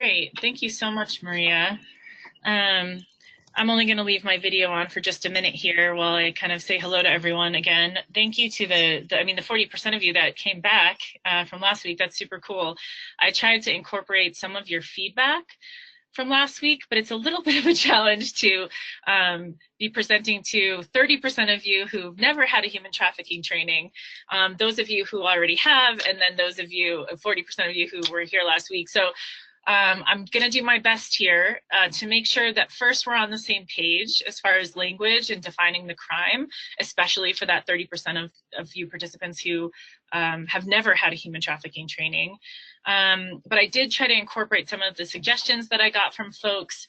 Great. Thank you so much, Maria. I'm only going to leave my video on for just a minute here while I kind of say hello to everyone again. Thank you to the 40% of you that came back from last week. That's super cool. I tried to incorporate some of your feedback from last week, but it's a little bit of a challenge to be presenting to 30% of you who've never had a human trafficking training, those of you who already have, and then those of you, 40% of you who were here last week. So I'm going to do my best here to make sure that first we're on the same page as far as language and defining the crime, especially for that 30% of you participants who have never had a human trafficking training. But I did try to incorporate some of the suggestions that I got from folks.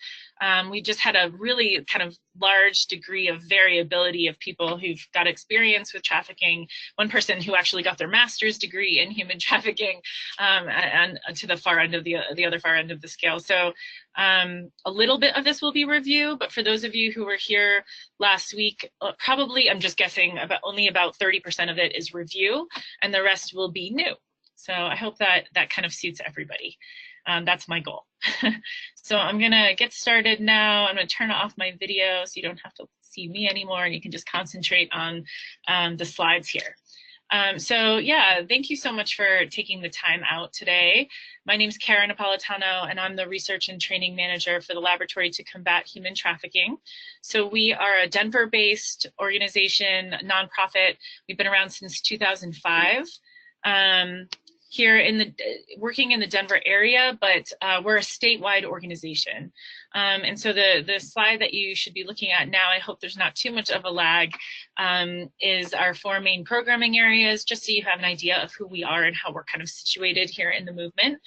We just had a really kind of large degree of variability of people who've got experience with trafficking. One person who actually got their master's degree in human trafficking, and to the far end of the other far end of the scale. So a little bit of this will be review, but for those of you who were here last week, probably, I'm just guessing, only about 30% of it is review, and the rest will be new. So I hope that kind of suits everybody. That's my goal. So I'm gonna get started now. I'm gonna turn off my video so you don't have to see me anymore and you can just concentrate on the slides here. So yeah, thank you so much for taking the time out today. My name is Karen Napolitano and I'm the Research and Training Manager for the Laboratory to Combat Human Trafficking. So we are a Denver-based organization, nonprofit. We've been around since 2005. Here working in the Denver area, but we're a statewide organization. And so the slide that you should be looking at now, I hope there's not too much of a lag, is our 4 main programming areas, just so you have an idea of who we are and how we're kind of situated here in the movement.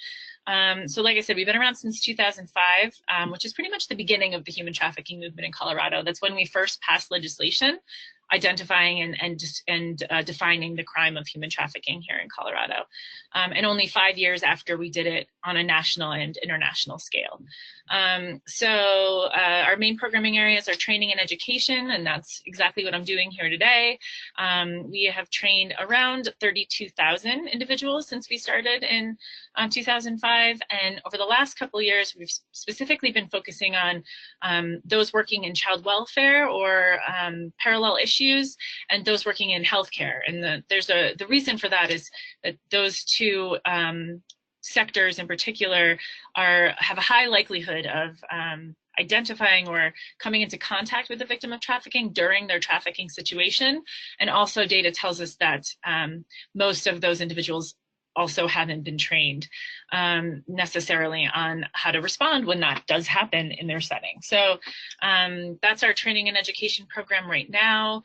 So like I said, we've been around since 2005, which is pretty much the beginning of the human trafficking movement in Colorado. That's when we first passed legislation identifying and defining the crime of human trafficking here in Colorado. And only 5 years after we did it on a national and international scale. So our main programming areas are training and education, and that's exactly what I'm doing here today. We have trained around 32,000 individuals since we started in 2005, and over the last couple of years, we've specifically been focusing on those working in child welfare or parallel issues, and those working in healthcare. And the reason for that is that those two sectors in particular have a high likelihood of identifying or coming into contact with the victim of trafficking during their trafficking situation. And also data tells us that most of those individuals also haven't been trained necessarily on how to respond when that does happen in their setting. So that's our training and education program right now.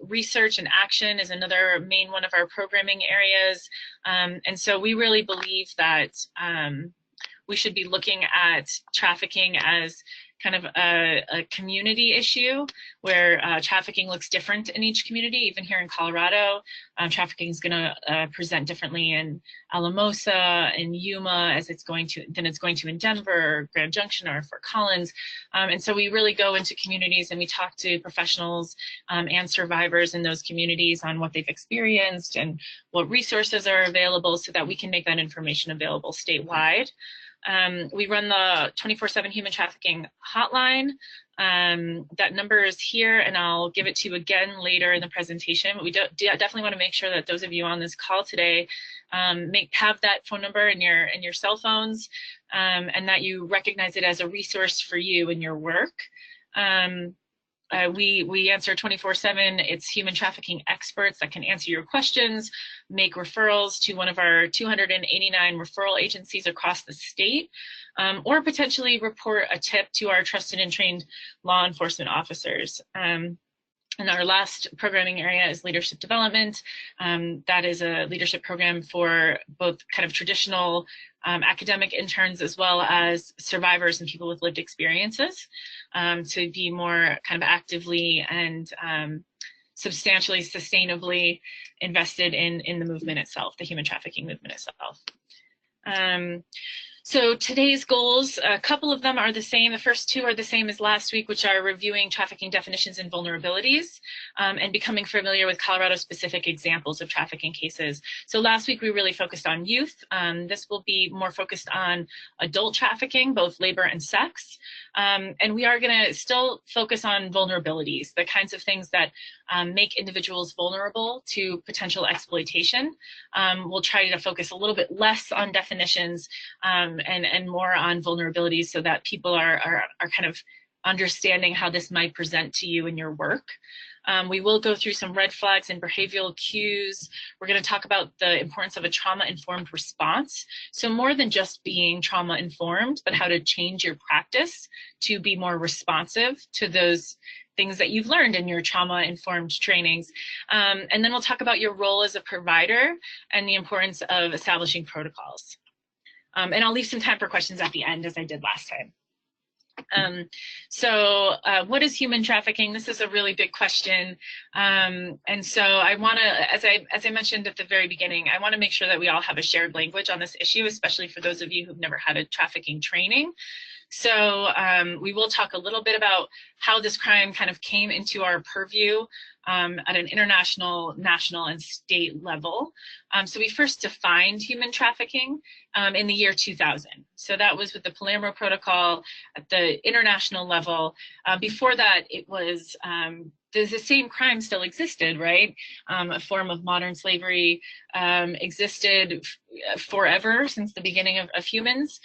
Research and action is another main one of our programming areas. And so we really believe that we should be looking at trafficking as kind of a community issue where trafficking looks different in each community. Even here in Colorado, trafficking is going to present differently in Alamosa, in Yuma, as it's going to in Denver, Grand Junction, or Fort Collins. And so we really go into communities and we talk to professionals and survivors in those communities on what they've experienced and what resources are available so that we can make that information available statewide. We run the 24/7 human trafficking hotline. That number is here, and I'll give it to you again later in the presentation. But we definitely want to make sure that those of you on this call today have that phone number in your cell phones, and that you recognize it as a resource for you in your work. We answer 24/7. It's human trafficking experts that can answer your questions, make referrals to one of our 289 referral agencies across the state, or potentially report a tip to our trusted and trained law enforcement officers. And our last programming area is leadership development. That is a leadership program for both kind of traditional academic interns as well as survivors and people with lived experiences to be more kind of actively and substantially, sustainably invested in the movement itself, the human trafficking movement itself. So today's goals, a couple of them are the same. The first two are the same as last week, which are reviewing trafficking definitions and vulnerabilities, and becoming familiar with Colorado-specific examples of trafficking cases. So last week we really focused on youth. This will be more focused on adult trafficking, both labor and sex. And we are going to still focus on vulnerabilities, the kinds of things that make individuals vulnerable to potential exploitation. We'll try to focus a little bit less on definitions and more on vulnerabilities so that people are kind of understanding how this might present to you in your work. We will go through some red flags and behavioral cues. We're going to talk about the importance of a trauma-informed response. So more than just being trauma-informed, but how to change your practice to be more responsive to those things that you've learned in your trauma-informed trainings. And then we'll talk about your role as a provider and the importance of establishing protocols. And I'll leave some time for questions at the end, as I did last time. What is human trafficking? This is a really big question. And so I want to, as I mentioned at the very beginning, I want to make sure that we all have a shared language on this issue, especially for those of you who've never had a trafficking training. So we will talk a little bit about how this crime kind of came into our purview at an international, national, and state level. So we first defined human trafficking in the year 2000. So that was with the Palermo Protocol at the international level. Before that, it was the same crime still existed, right? A form of modern slavery existed forever since the beginning of humans.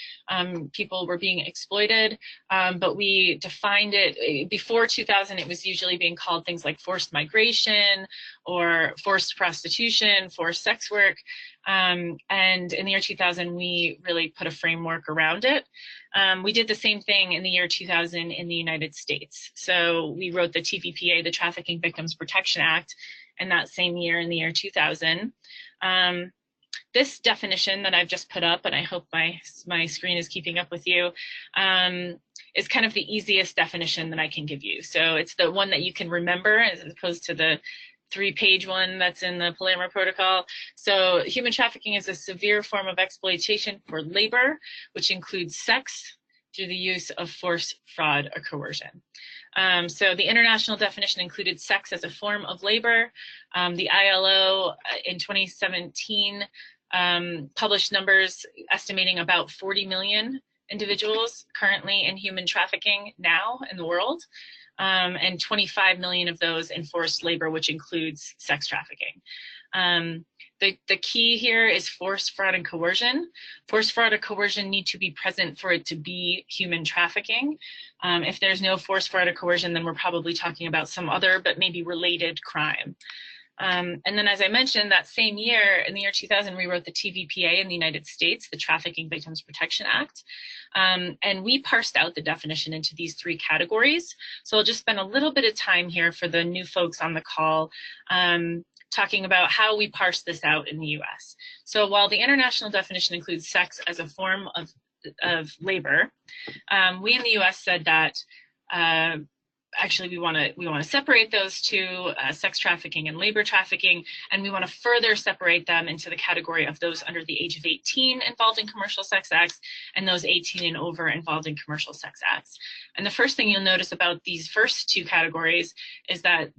People were being exploited, but we defined it before 2000. It was usually being called things like forced migration or forced prostitution, forced sex work. And in the year 2000, we really put a framework around it. We did the same thing in the year 2000 in the United States. So we wrote the TVPA, the Trafficking Victims Protection Act, in that same year in the year 2000. This definition that I've just put up, and I hope my screen is keeping up with you, is kind of the easiest definition that I can give you. So it's the one that you can remember as opposed to the 3-page one that's in the Palermo Protocol. So human trafficking is a severe form of exploitation for labor, which includes sex through the use of force, fraud, or coercion. So the international definition included sex as a form of labor. The ILO in 2017 published numbers estimating about 40 million individuals currently in human trafficking now in the world. And 25 million of those in forced labor, which includes sex trafficking. The key here is force, fraud, and coercion. Force, fraud, or coercion need to be present for it to be human trafficking. If there's no force, fraud, or coercion, then we're probably talking about some other but maybe related crime. And then, as I mentioned, that same year, in the year 2000, we wrote the TVPA in the United States, the Trafficking Victims Protection Act. And we parsed out the definition into these 3 categories. So I'll just spend a little bit of time here for the new folks on the call, talking about how we parse this out in the US. So while the international definition includes sex as a form of labor, we in the US said that actually we want to separate those two, sex trafficking and labor trafficking, and we want to further separate them into the category of those under the age of 18 involved in commercial sex acts and those 18 and over involved in commercial sex acts. And the first thing you'll notice about these first 2 categories is that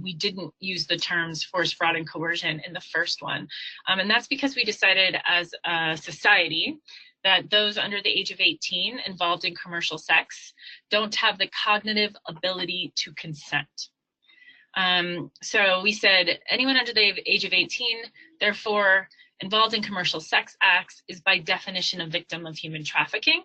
we didn't use the terms force, fraud, and coercion in the first one. And that's because we decided as a society that those under the age of 18 involved in commercial sex don't have the cognitive ability to consent. So we said anyone under the age of 18, therefore involved in commercial sex acts, is by definition a victim of human trafficking,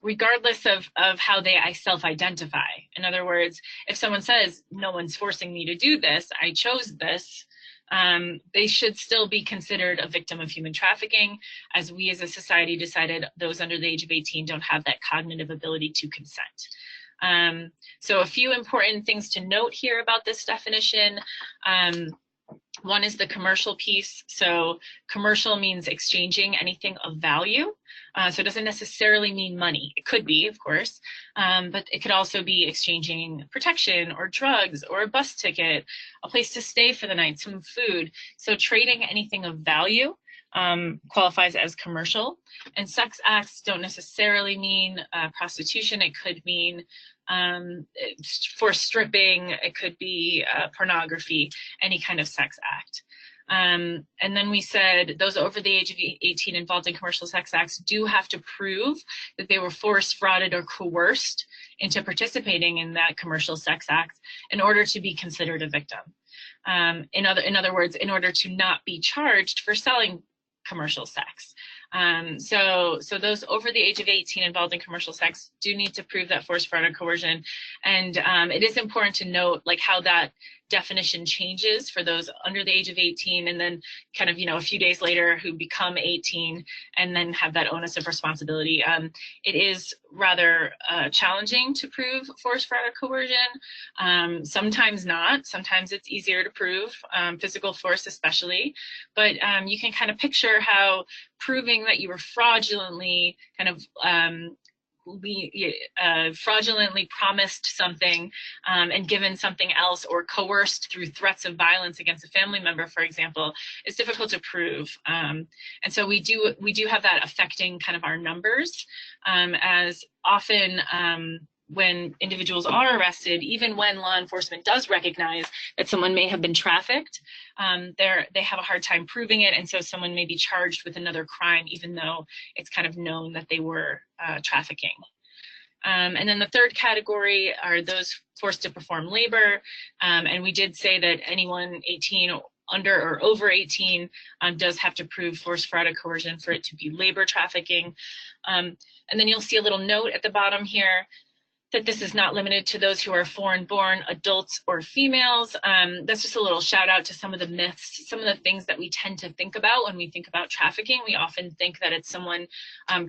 regardless of how they self-identify. In other words, if someone says, no one's forcing me to do this, I chose this, they should still be considered a victim of human trafficking, as we as a society decided those under the age of 18 don't have that cognitive ability to consent. So a few important things to note here about this definition. One is the commercial piece. So commercial means exchanging anything of value. So it doesn't necessarily mean money. It could be, of course, but it could also be exchanging protection or drugs or a bus ticket, a place to stay for the night, some food. So trading anything of value qualifies as commercial. And sex acts don't necessarily mean prostitution. It could mean forced stripping. It could be pornography, any kind of sex act. And then we said those over the age of 18 involved in commercial sex acts do have to prove that they were forced, frauded, or coerced into participating in that commercial sex act in order to be considered a victim. In other words, in order to not be charged for selling commercial sex. So those over the age of 18 involved in commercial sex do need to prove that force, fraud, or coercion. And it is important to note like how that definition changes for those under the age of 18 and then kind of, you know, a few days later who become 18 and then have that onus of responsibility. It is rather challenging to prove force, fraud, or coercion. Sometimes not. Sometimes it's easier to prove, physical force especially. But you can kind of picture how proving that you were fraudulently kind of fraudulently promised something and given something else, or coerced through threats of violence against a family member, for example, is difficult to prove. And so we do have that affecting kind of our numbers, as often when individuals are arrested, even when law enforcement does recognize that someone may have been trafficked, they have a hard time proving it, and so someone may be charged with another crime even though it's kind of known that they were trafficking. And then the third category are those forced to perform labor, and we did say that anyone 18 under or over 18 does have to prove force, fraud, or coercion for it to be labor trafficking. And then you'll see a little note at the bottom here that this is not limited to those who are foreign-born adults or females. That's just a little shout out to some of the myths, some of the things that we tend to think about when we think about trafficking. We often think that it's someone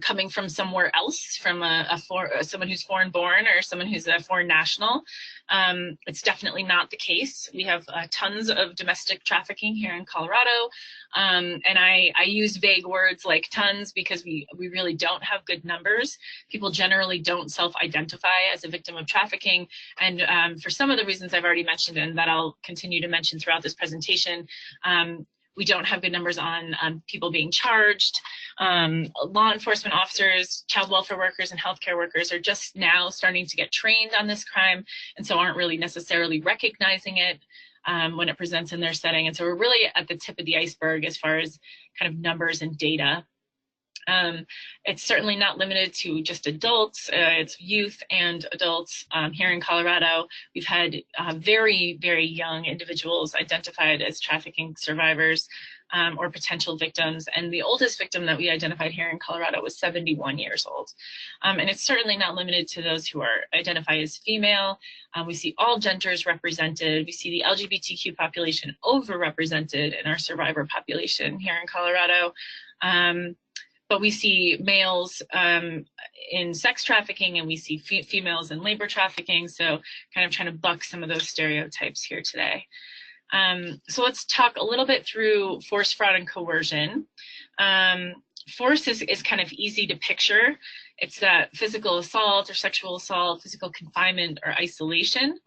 coming from somewhere else, from someone who's foreign-born or someone who's a foreign national. It's definitely not the case. We have tons of domestic trafficking here in Colorado. And I use vague words like tons because we really don't have good numbers. People generally don't self-identify as a victim of trafficking. And for some of the reasons I've already mentioned and that I'll continue to mention throughout this presentation, we don't have good numbers on people being charged. Law enforcement officers, child welfare workers, and healthcare workers are just now starting to get trained on this crime, and so aren't really necessarily recognizing it when it presents in their setting. And so we're really at the tip of the iceberg as far as kind of numbers and data. It's certainly not limited to just adults. It's youth and adults. Here in Colorado, we've had very, very young individuals identified as trafficking survivors or potential victims. And the oldest victim that we identified here in Colorado was 71 years old. And it's certainly not limited to those who are identified as female. We see all genders represented. We see the LGBTQ population overrepresented in our survivor population here in Colorado. But we see males in sex trafficking, and we see females in labor trafficking. So kind of trying to buck some of those stereotypes here today. So let's talk a little bit through force, fraud, and coercion. Force is kind of easy to picture. It's that physical assault or sexual assault, physical confinement or isolation.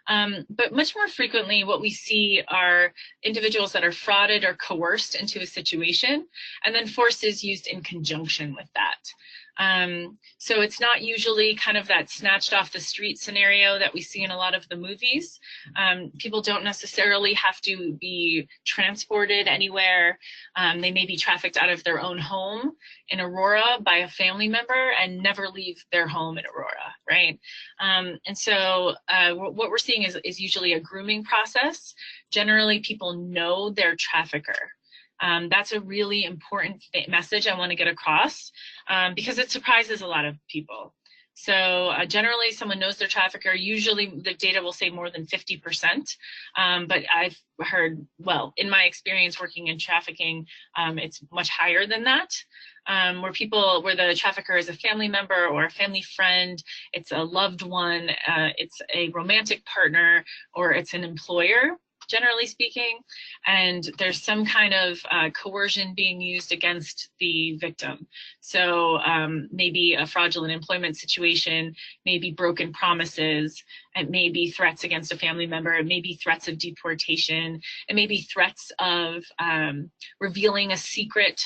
But much more frequently, what we see are individuals that are frauded or coerced into a situation, and then force is used in conjunction with that. So it's not usually kind of that snatched off the street scenario that we see in a lot of the movies. People don't necessarily have to be transported anywhere. They may be trafficked out of their own home in Aurora by a family member and never leave their home in Aurora, right? And so what we're seeing is usually a grooming process. Generally, people know their trafficker. That's a really important message I want to get across because it surprises a lot of people. So generally, someone knows their trafficker. Usually, the data will say more than 50%. But I've heard, well, in my experience working in trafficking, it's much higher than that. Where the trafficker is a family member or a family friend, it's a loved one, it's a romantic partner, or it's an employer. generally speaking, and there's some kind of coercion being used against the victim. So maybe a fraudulent employment situation, maybe broken promises, it may be threats against a family member, it may be threats of deportation, it may be threats of revealing a secret,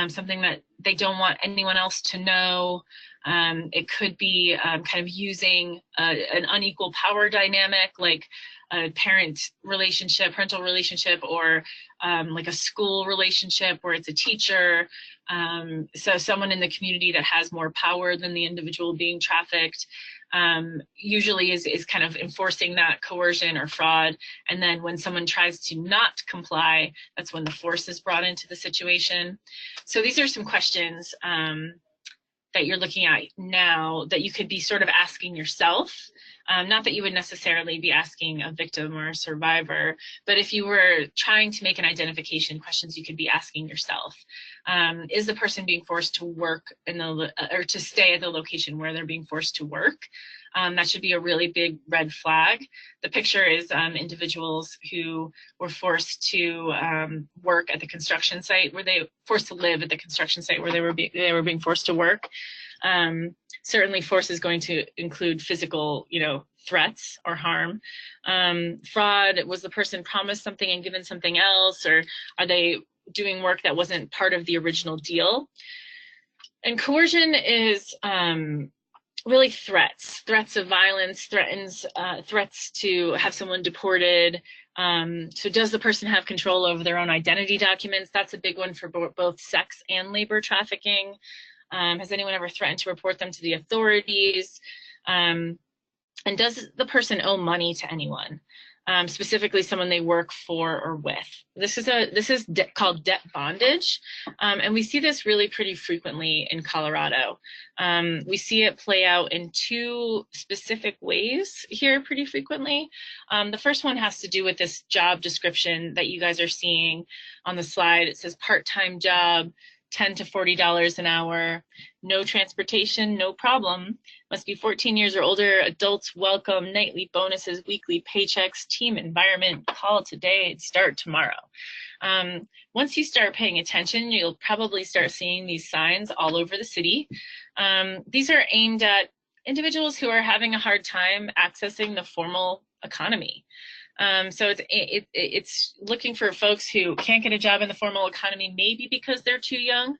something that they don't want anyone else to know. It could be kind of using an unequal power dynamic, like a parental relationship, or like a school relationship where it's a teacher. So someone in the community that has more power than the individual being trafficked usually is kind of enforcing that coercion or fraud. And then when someone tries to not comply, that's when the force is brought into the situation. So these are some questions that you're looking at now that you could be sort of asking yourself. Not that you would necessarily be asking a victim or a survivor, but if you were trying to make an identification, questions you could be asking yourself. Is the person being forced to work or to stay at the location where they're being forced to work? That should be a really big red flag. The picture is individuals who were forced to work at the construction site, forced to live at the construction site where they were being forced to work. Certainly force is going to include physical, threats or harm. Fraud, was the person promised something and given something else, or are they doing work that wasn't part of the original deal? And coercion is really threats of violence, threats to have someone deported. So does the person have control over their own identity documents? That's a big one for both sex and labor trafficking. Has anyone ever threatened to report them to the authorities? And does the person owe money to anyone, specifically someone they work for or with? This is called debt bondage, and we see this really pretty frequently in Colorado. We see it play out in two specific ways here pretty frequently. The first one has to do with this job description that you guys are seeing on the slide. It says part-time job, $10 to $40 an hour, no transportation, no problem, must be 14 years or older, adults welcome, nightly bonuses, weekly paychecks, team environment, call today, start tomorrow. Once you start paying attention, you'll probably start seeing these signs all over the city. These are aimed at individuals who are having a hard time accessing the formal economy. So it's looking for folks who can't get a job in the formal economy, maybe because they're too young.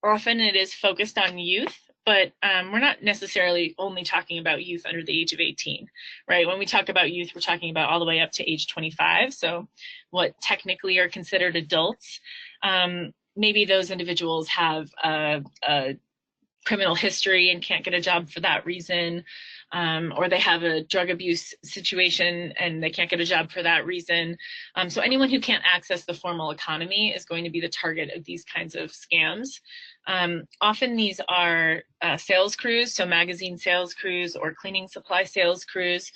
Often it is focused on youth, but we're not necessarily only talking about youth under the age of 18, right? When we talk about youth, we're talking about all the way up to age 25. So what technically are considered adults. Maybe those individuals have a criminal history and can't get a job for that reason. Or they have a drug abuse situation and they can't get a job for that reason. So anyone who can't access the formal economy is going to be the target of these kinds of scams. Often these are sales crews, so magazine sales crews or cleaning supply sales crews.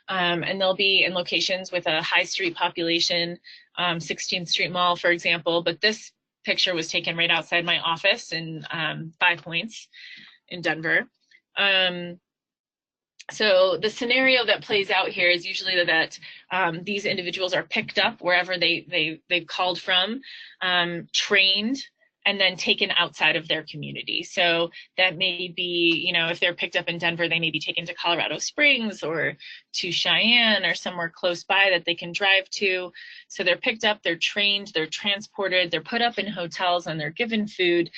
And they'll be in locations with a high street population, 16th Street Mall, for example. But this picture was taken right outside my office in 5 Points in Denver. So the scenario that plays out here is usually that these individuals are picked up wherever they've called from, trained, and then taken outside of their community. So that may be, if they're picked up in Denver, they may be taken to Colorado Springs or to Cheyenne or somewhere close by that they can drive to. So they're picked up, they're trained, they're transported, they're put up in hotels, and they're given food,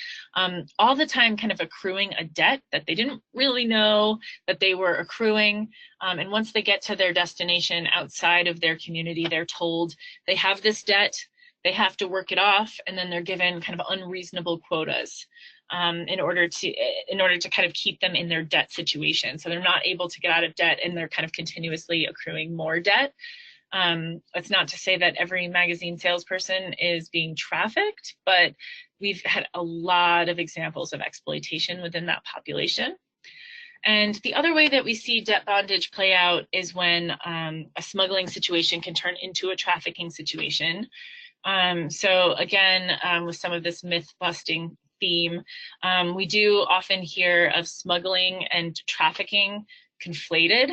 all the time kind of accruing a debt that they didn't really know that they were accruing. And once they get to their destination outside of their community, they're told they have this debt, they have to work it off, and then they're given kind of unreasonable quotas in order to kind of keep them in their debt situation. So they're not able to get out of debt, and they're kind of continuously accruing more debt. That's not to say that every magazine salesperson is being trafficked, but we've had a lot of examples of exploitation within that population. And the other way that we see debt bondage play out is when a smuggling situation can turn into a trafficking situation. So again, with some of this myth-busting theme, we do often hear of smuggling and trafficking conflated,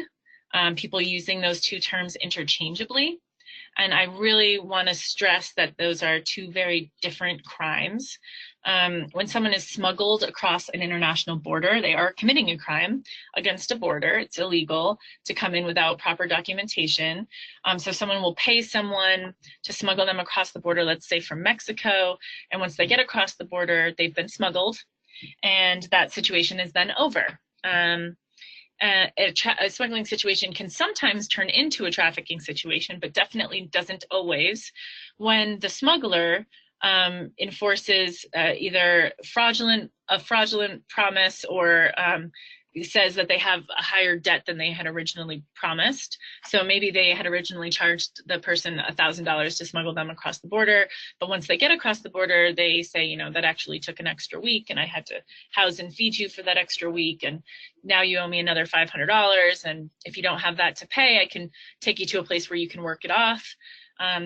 people using those two terms interchangeably. And I really want to stress that those are two very different crimes. When someone is smuggled across an international border, they are committing a crime against a border. It's illegal to come in without proper documentation. So someone will pay someone to smuggle them across the border, let's say from Mexico, and once they get across the border, they've been smuggled, and that situation is then over. A smuggling situation can sometimes turn into a trafficking situation, but definitely doesn't always, when the smuggler enforces either a fraudulent promise, or says that they have a higher debt than they had originally promised. So maybe they had originally charged the person $1,000 to smuggle them across the border, but once they get across the border, they say, you know, that actually took an extra week, and I had to house and feed you for that extra week, and now you owe me another $500, and if you don't have that to pay, I can take you to a place where you can work it off.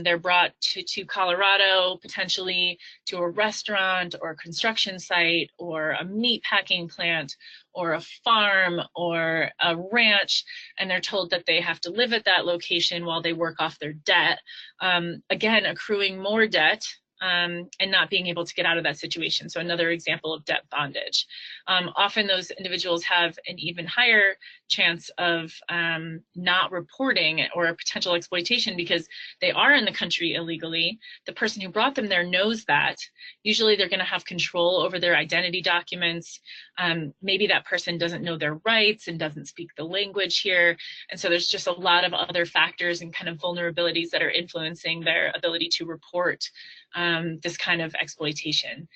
They're brought to Colorado, potentially to a restaurant or a construction site or a meat packing plant or a farm or a ranch, and they're told that they have to live at that location while they work off their debt, again, accruing more debt, and not being able to get out of that situation. So another example of debt bondage. Often those individuals have an even higher chance of not reporting or a potential exploitation because they are in the country illegally. The person who brought them there knows that. Usually they're going to have control over their identity documents. Maybe that person doesn't know their rights and doesn't speak the language here. And so there's just a lot of other factors and kind of vulnerabilities that are influencing their ability to report this kind of exploitation.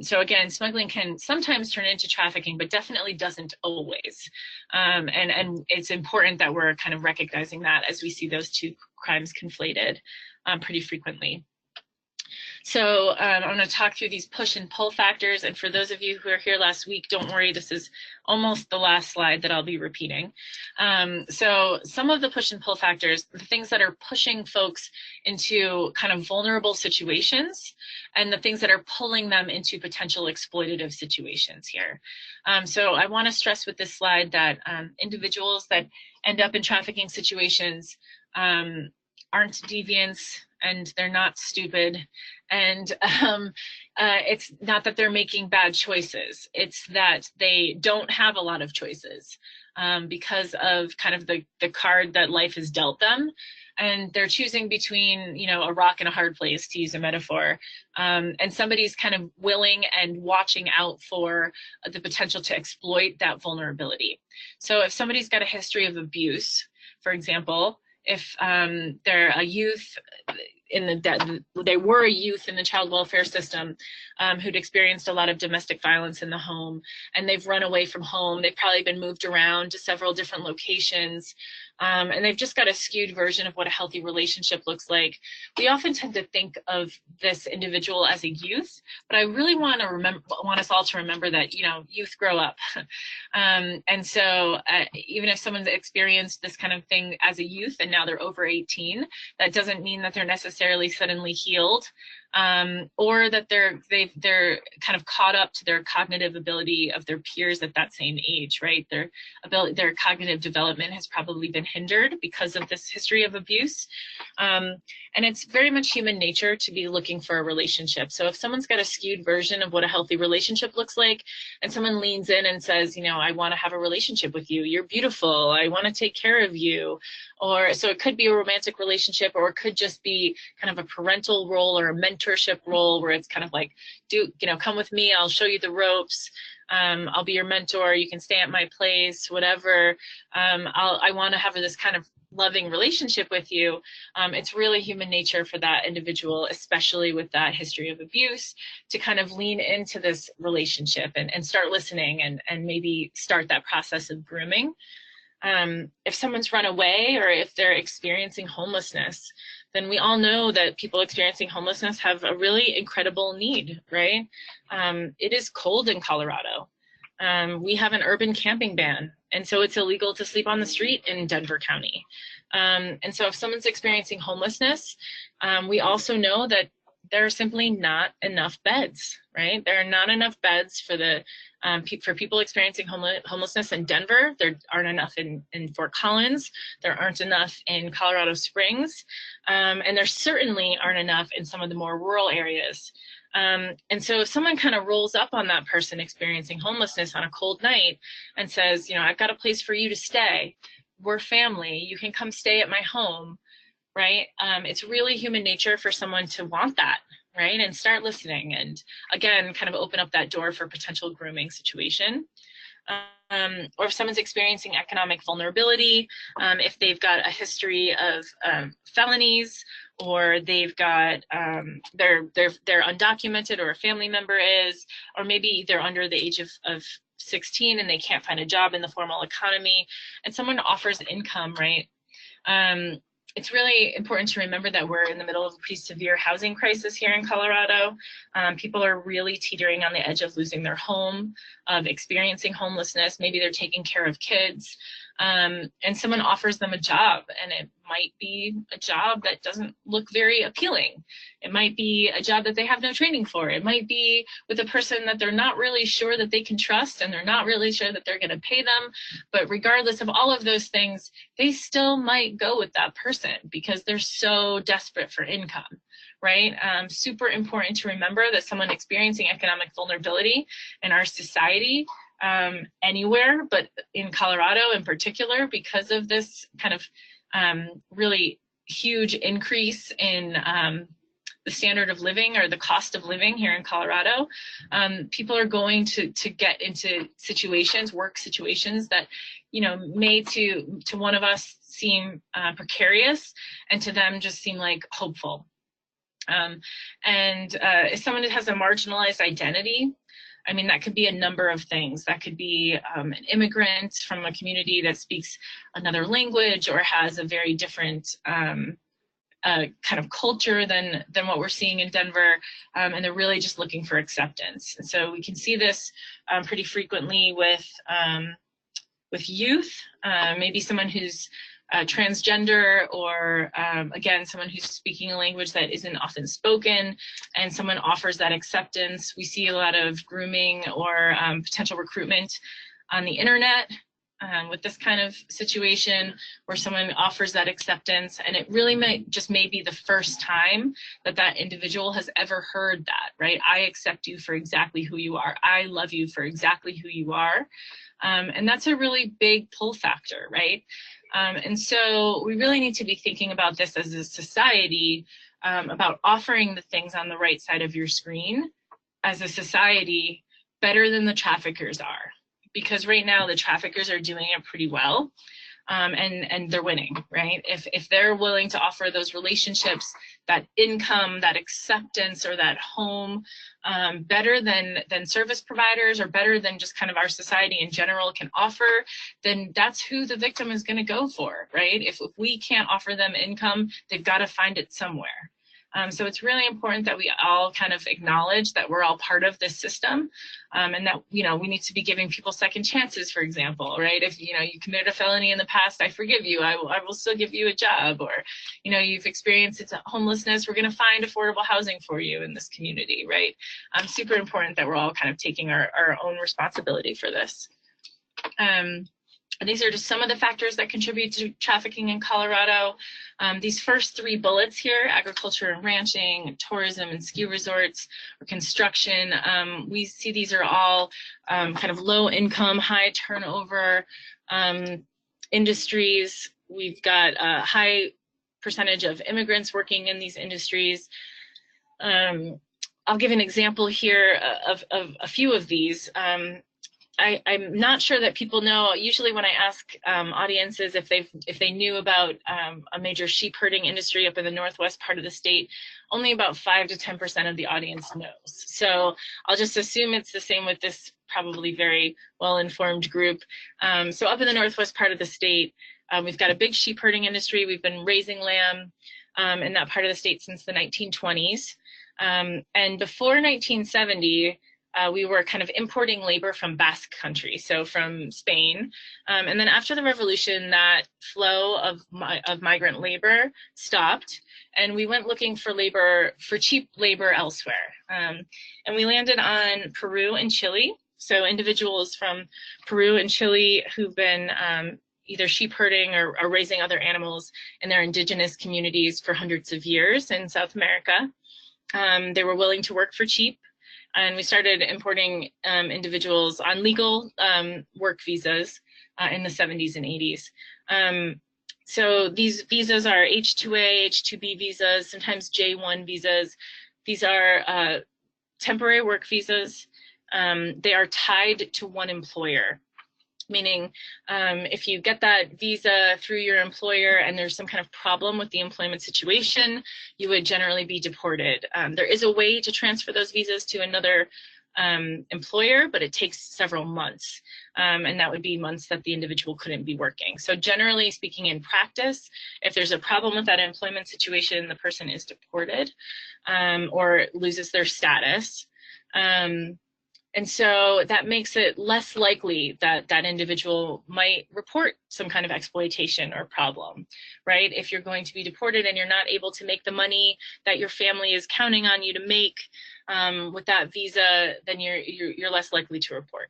So again, smuggling can sometimes turn into trafficking, but definitely doesn't always. And it's important that we're kind of recognizing that as we see those two crimes conflated pretty frequently. So I'm going to talk through these push and pull factors. And for those of you who are here last week, don't worry, this is almost the last slide that I'll be repeating. So some of the push and pull factors, the things that are pushing folks into kind of vulnerable situations, and the things that are pulling them into potential exploitative situations here. So I want to stress with this slide that individuals that end up in trafficking situations aren't deviants, and they're not stupid, and it's not that they're making bad choices, it's that they don't have a lot of choices because of kind of the card that life has dealt them, and they're choosing between, you know, a rock and a hard place, to use a metaphor, and somebody's kind of willing and watching out for the potential to exploit that vulnerability. So if somebody's got a history of abuse, for example, if they're a youth they were a youth in the child welfare system who'd experienced a lot of domestic violence in the home, and they've run away from home, they've probably been moved around to several different locations, and they've just got a skewed version of what a healthy relationship looks like. We often tend to think of this individual as a youth, but I really want us all to remember that, you know, youth grow up. And so even if someone's experienced this kind of thing as a youth and now they're over 18, that doesn't mean that they're necessarily suddenly healed, or that they're kind of caught up to their cognitive ability of their peers at that same age, right? Their cognitive development has probably been hindered because of this history of abuse. And it's very much human nature to be looking for a relationship. So if someone's got a skewed version of what a healthy relationship looks like, and someone leans in and says, you know, I want to have a relationship with you, you're beautiful, I want to take care of you, or so it could be a romantic relationship, or it could just be kind of a parental role or a mentorship role where it's kind of like, come with me, I'll show you the ropes, I'll be your mentor, you can stay at my place, whatever. I want to have this kind of loving relationship with you. It's really human nature for that individual, especially with that history of abuse, to kind of lean into this relationship and start listening and maybe start that process of grooming. If someone's run away or if they're experiencing homelessness, then we all know that people experiencing homelessness have a really incredible need, right? It is cold in Colorado. We have an urban camping ban, and so it's illegal to sleep on the street in Denver County. And so if someone's experiencing homelessness, we also know that there are simply not enough beds, right? There are not enough beds for the for people experiencing homelessness in Denver. There aren't enough in Fort Collins. There aren't enough in Colorado Springs. And there certainly aren't enough in some of the more rural areas. And so if someone kind of rolls up on that person experiencing homelessness on a cold night and says, you know, I've got a place for you to stay. We're family. You can come stay at my home, right? It's really human nature for someone to want that, right? And start listening and, again, kind of open up that door for potential grooming situation. Or if someone's experiencing economic vulnerability, if they've got a history of felonies, or they've got they're undocumented, or a family member is, or maybe they're under the age of 16 and they can't find a job in the formal economy, and someone offers income, right? It's really important to remember that we're in the middle of a pretty severe housing crisis here in Colorado. People are really teetering on the edge of losing their home, of experiencing homelessness. Maybe they're taking care of kids, and someone offers them a job, and it might be a job that doesn't look very appealing. It might be a job that they have no training for. It might be with a person that they're not really sure that they can trust, and they're not really sure that they're going to pay them. But regardless of all of those things, they still might go with that person because they're so desperate for income, right? Super important to remember that someone experiencing economic vulnerability in our society, anywhere, but in Colorado in particular, because of this kind of really huge increase in the standard of living, or the cost of living here in Colorado, people are going to get into situations, work situations that, you know, may to one of us seem precarious, and to them just seem like hopeful. If someone has a marginalized identity, I mean, that could be a number of things. That could be an immigrant from a community that speaks another language or has a very different kind of culture than what we're seeing in Denver, and they're really just looking for acceptance. And so we can see this pretty frequently with youth, maybe someone who's transgender, or again, someone who's speaking a language that isn't often spoken, and someone offers that acceptance. We see a lot of grooming or potential recruitment on the internet with this kind of situation, where someone offers that acceptance, and it really may be the first time that that individual has ever heard that, right? I accept you for exactly who you are. I love you for exactly who you are. And that's a really big pull factor, right? And so we really need to be thinking about this as a society, about offering the things on the right side of your screen as a society better than the traffickers are. Because right now the traffickers are doing it pretty well, and they're winning, right? If they're willing to offer those relationships, that income, that acceptance, or that home, better than service providers, or better than just kind of our society in general can offer, then that's who the victim is going to go for, right? If we can't offer them income, they've got to find it somewhere. So it's really important that we all kind of acknowledge that we're all part of this system, and that, you know, we need to be giving people second chances, for example, right? If, you know, you committed a felony in the past, I forgive you. I will still give you a job. Or, you know, you've experienced homelessness, we're going to find affordable housing for you in this community, right? Super important that we're all kind of taking our own responsibility for this. And these are just some of the factors that contribute to trafficking in Colorado. These first three bullets here, agriculture and ranching, tourism and ski resorts, or construction, we see these are all kind of low income, high turnover industries. We've got a high percentage of immigrants working in these industries. I'll give an example here of a few of these. I'm not sure that people know. Usually when I ask audiences if they knew about a major sheep herding industry up in the northwest part of the state, only about 5 to 10% of the audience knows. So I'll just assume it's the same with this probably very well-informed group. So up in the northwest part of the state, we've got a big sheep herding industry. We've been raising lamb in that part of the state since the 1920s. And before 1970, we were kind of importing labor from Basque country, so from Spain. And then after the revolution, that flow of migrant labor stopped, and we went looking for labor, for cheap labor elsewhere. And we landed on Peru and Chile. So individuals from Peru and Chile who've been either sheep herding or raising other animals in their indigenous communities for hundreds of years in South America. They were willing to work for cheap. And we started importing individuals on legal work visas in the 70s and 80s. So these visas are H2A, H2B visas, sometimes J1 visas. These are temporary work visas. They are tied to one employer, meaning if you get that visa through your employer and there's some kind of problem with the employment situation, you would generally be deported. There is a way to transfer those visas to another employer, but it takes several months. And that would be months that the individual couldn't be working. So generally speaking, in practice, if there's a problem with that employment situation, the person is deported or loses their status. And so that makes it less likely that that individual might report some kind of exploitation or problem, right? If you're going to be deported and you're not able to make the money that your family is counting on you to make with that visa, then you're less likely to report.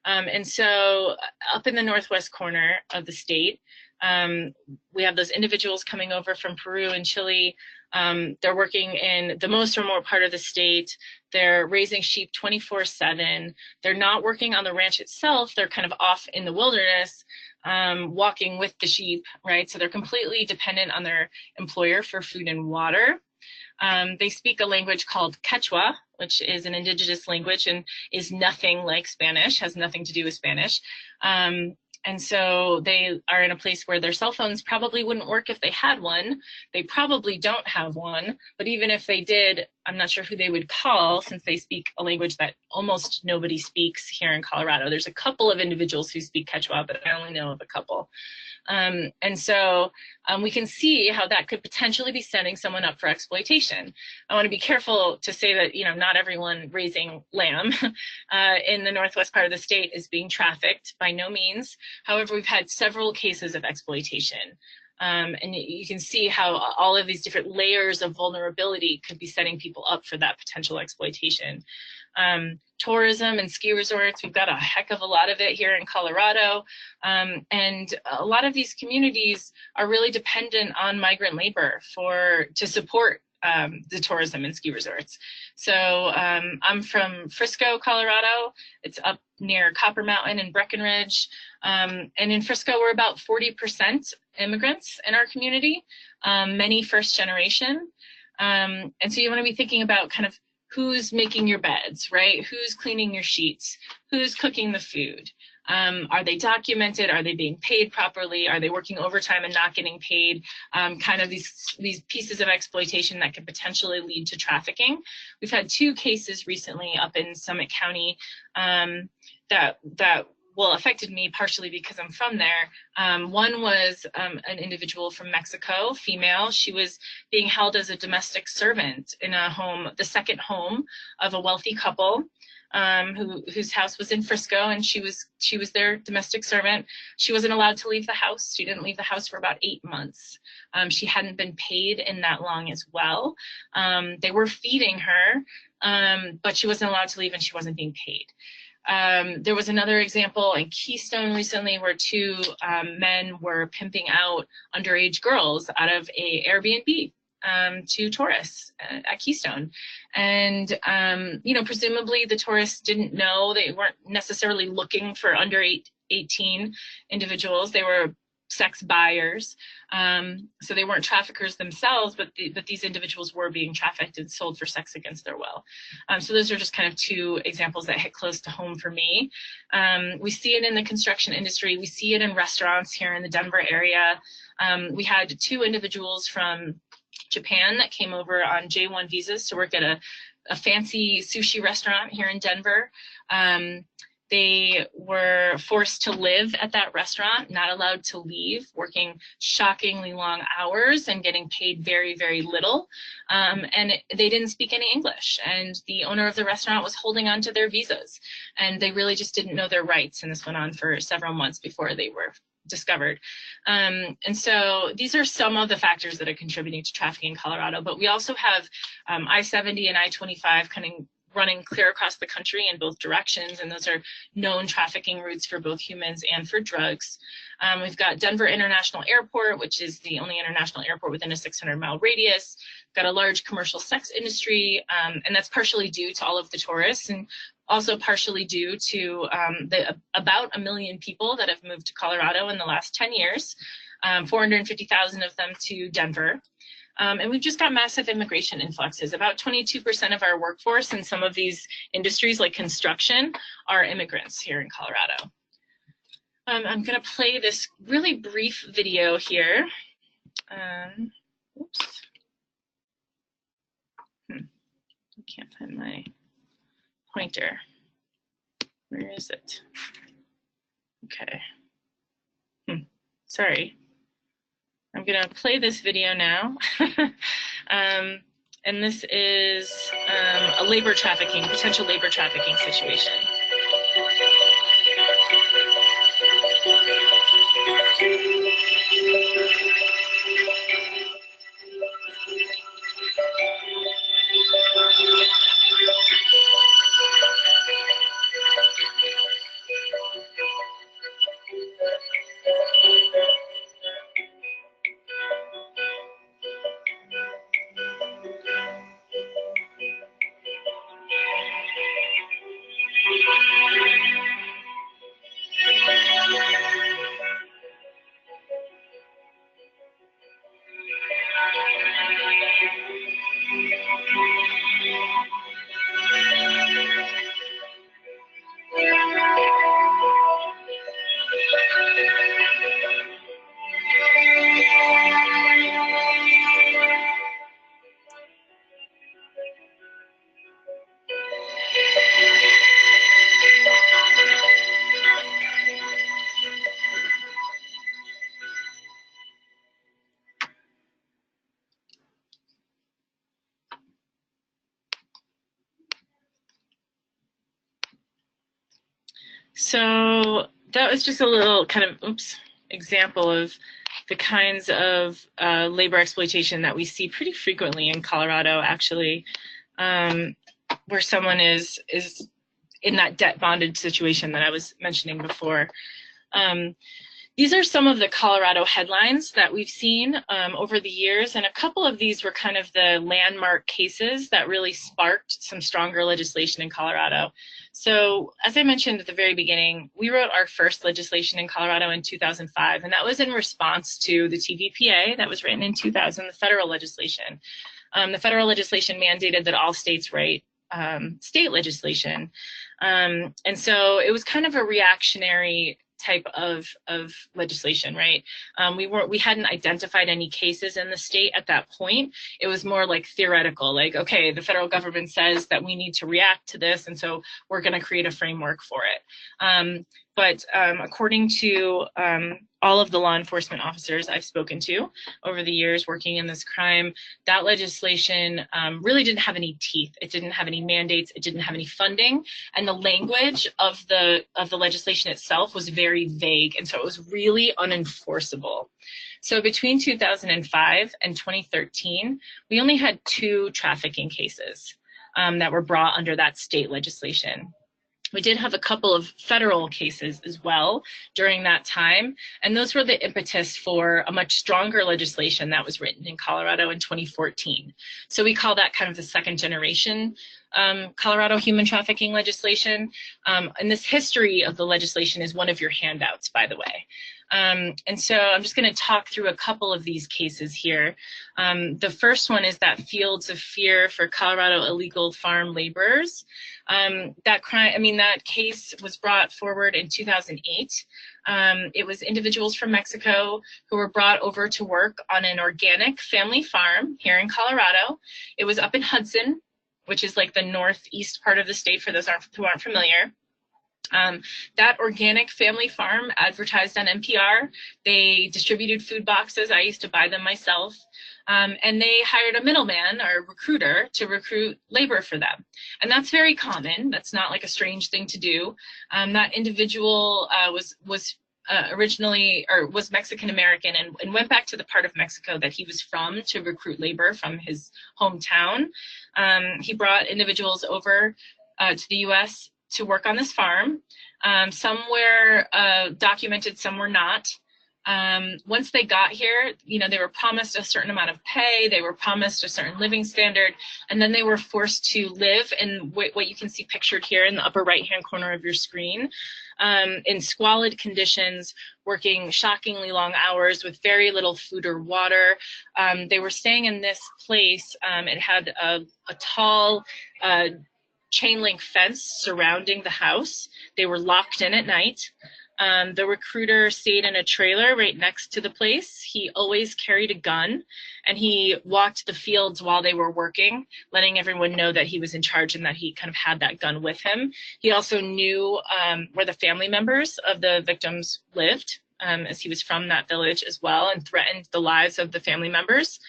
And so up in the northwest corner of the state, we have those individuals coming over from Peru and Chile. They're working in the most remote part of the state. They're raising sheep 24/7. They're not working on the ranch itself. They're kind of off in the wilderness, walking with the sheep, right? So they're completely dependent on their employer for food and water. They speak a language called Quechua, which is an indigenous language and is nothing like Spanish, has nothing to do with Spanish. And so they are in a place where their cell phones probably wouldn't work if they had one. They probably don't have one, but even if they did, I'm not sure who they would call, since they speak a language that almost nobody speaks here in Colorado. There's a couple of individuals who speak Quechua, but I only know of a couple. And so we can see how that could potentially be setting someone up for exploitation. I want to be careful to say that, not everyone raising lamb in the northwest part of the state is being trafficked, by no means. However, we've had several cases of exploitation. And you can see how all of these different layers of vulnerability could be setting people up for that potential exploitation. Tourism and ski resorts, we've got a heck of a lot of it here in Colorado. And a lot of these communities are really dependent on migrant labor to support the tourism and ski resorts. So I'm from Frisco, Colorado. It's up near Copper Mountain and Breckenridge. And in Frisco, we're about 40% immigrants in our community, many first generation. And so you want to be thinking about kind of who's making your beds, right? Who's cleaning your sheets? Who's cooking the food? Are they documented? Are they being paid properly? Are they working overtime and not getting paid? Kind of these pieces of exploitation that could potentially lead to trafficking. We've had 2 cases recently up in Summit County that affected me partially because I'm from there. One was an individual from Mexico, female. She was being held as a domestic servant in a home, the second home of a wealthy couple. Whose house was in Frisco, and she was their domestic servant. She wasn't allowed to leave the house. She didn't leave the house for about 8 months. She hadn't been paid in that long as well. They were feeding her, but she wasn't allowed to leave and she wasn't being paid. There was another example in Keystone recently where 2 men were pimping out underage girls out of a Airbnb to tourists at Keystone. And, presumably the tourists didn't know, they weren't necessarily looking for under 18 individuals. They were sex buyers. So they weren't traffickers themselves, but these individuals were being trafficked and sold for sex against their will. So those are just kind of 2 examples that hit close to home for me. We see it in the construction industry. We see it in restaurants here in the Denver area. We had 2 individuals from Japan that came over on J1 visas to work at a fancy sushi restaurant here in Denver. They were forced to live at that restaurant, not allowed to leave, working shockingly long hours and getting paid very, very little. And they didn't speak any English. And the owner of the restaurant was holding on to their visas. And they really just didn't know their rights. And this went on for several months before they were discovered. And so these are some of the factors that are contributing to trafficking in Colorado. But we also have I-70 and I-25 kind of running clear across the country in both directions, and those are known trafficking routes for both humans and for drugs. We've got Denver International Airport, which is the only international airport within a 600-mile radius. We've got a large commercial sex industry, and that's partially due to all of the tourists, and also partially due to about 1 million people that have moved to Colorado in the last 10 years, 450,000 of them to Denver. And we've just got massive immigration influxes. About 22% of our workforce in some of these industries like construction are immigrants here in Colorado. I'm gonna play this really brief video here. Oops. I can't find my pointer. Where is it? Okay. Sorry. I'm gonna play this video now. And this is a potential labor trafficking situation. So that was just a little kind of, example of the kinds of labor exploitation that we see pretty frequently in Colorado, actually, where someone is in that debt bonded situation that I was mentioning before. These are some of the Colorado headlines that we've seen over the years, and a couple of these were kind of the landmark cases that really sparked some stronger legislation in Colorado. So as I mentioned at the very beginning, we wrote our first legislation in Colorado in 2005, and that was in response to the TVPA that was written in 2000, the federal legislation. The federal legislation mandated that all states write state legislation. And so it was kind of a reactionary type of legislation, right? We hadn't identified any cases in the state at that point. It was more like theoretical, like, okay, the federal government says that we need to react to this, and so we're going to create a framework for it. But according to all of the law enforcement officers I've spoken to over the years working in this crime, that legislation really didn't have any teeth. It didn't have any mandates. It didn't have any funding. And the language of the legislation itself was very vague. And so it was really unenforceable. So between 2005 and 2013, we only had 2 trafficking cases that were brought under that state legislation. We did have a couple of federal cases as well during that time, and those were the impetus for a much stronger legislation that was written in Colorado in 2014. So we call that kind of the second generation Colorado human trafficking legislation. And this history of the legislation is one of your handouts, by the way. And so I'm just going to talk through a couple of these cases here. The first one is that Fields of Fear for Colorado illegal farm laborers. That case was brought forward in 2008. It was individuals from Mexico who were brought over to work on an organic family farm here in Colorado. It was up in Hudson, which is like the northeast part of the state for those who aren't familiar. That organic family farm advertised on NPR. They distributed food boxes. I used to buy them myself. And they hired a middleman or recruiter to recruit labor for them. And that's very common. That's not like a strange thing to do. That individual was originally, or was Mexican American, and went back to the part of Mexico that he was from to recruit labor from his hometown. He brought individuals over to the US to work on this farm. Some were documented, some were not. Once they got here, you know, they were promised a certain amount of pay, they were promised a certain living standard, and then they were forced to live in what you can see pictured here in the upper right-hand corner of your screen, in squalid conditions, working shockingly long hours with very little food or water. They were staying in this place. It had a tall chain link fence surrounding the house. They were locked in at night. The recruiter stayed in a trailer right next to the place. He always carried a gun, and he walked the fields while they were working, letting everyone know that he was in charge and that he kind of had that gun with him. He also knew where the family members of the victims lived, as he was from that village as well, and threatened the lives of the family members.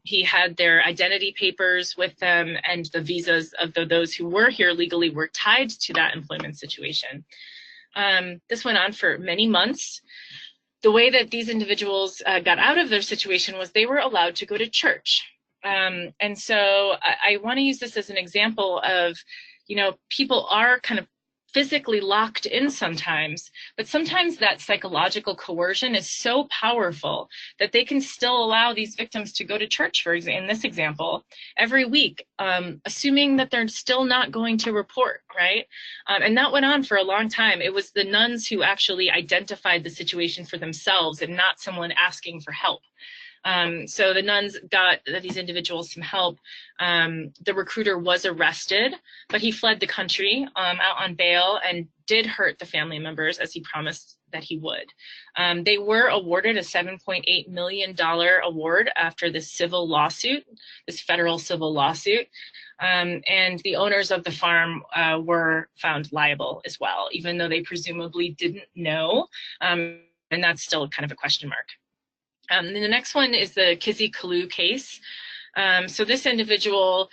He had their identity papers with them, and the visas of those who were here legally were tied to that employment situation. This went on for many months. The way that these individuals got out of their situation was they were allowed to go to church. And so I want to use this as an example of, you know, people are kind of physically locked in sometimes, but sometimes that psychological coercion is so powerful that they can still allow these victims to go to church, for example, in this example, every week, assuming that they're still not going to report, right? And that went on for a long time. It was the nuns who actually identified the situation for themselves and not someone asking for help. So the nuns got these individuals some help. The recruiter was arrested, but he fled the country out on bail and did hurt the family members as he promised that he would. They were awarded a $7.8 million award after this civil lawsuit, this federal civil lawsuit. And the owners of the farm were found liable as well, even though they presumably didn't know. And that's still kind of a question mark. And the next one is the Kizzy Kalu case. So this individual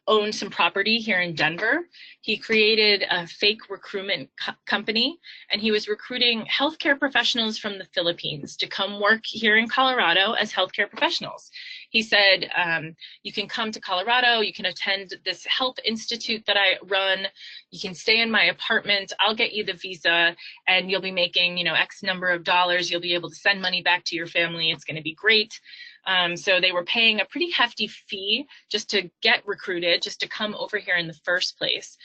owned some property here in Denver. He created a fake recruitment company, and he was recruiting healthcare professionals from the Philippines to come work here in Colorado as healthcare professionals. He said, you can come to Colorado, you can attend this health institute that I run, you can stay in my apartment, I'll get you the visa, and you'll be making, you know, X number of dollars, you'll be able to send money back to your family, it's gonna be great. So they were paying a pretty hefty fee just to get recruited, just to come over here in the first place.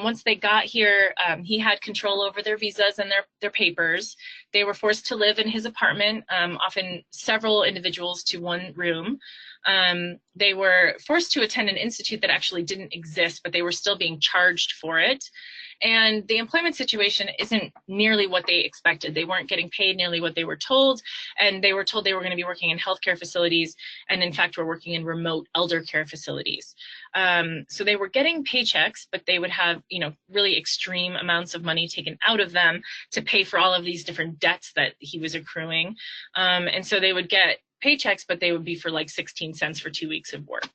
Once they got here, he had control over their visas and their papers. They were forced to live in his apartment, often several individuals to one room. They were forced to attend an institute that actually didn't exist, but they were still being charged for it. And the employment situation isn't nearly what they expected. They weren't getting paid nearly what they were told, and they were told they were going to be working in healthcare facilities, and in fact were working in remote elder care facilities. So they were getting paychecks, but they would have, you know, really extreme amounts of money taken out of them to pay for all of these different debts that he was accruing. And so they would get paychecks, but they would be for like 16 cents for 2 weeks of work.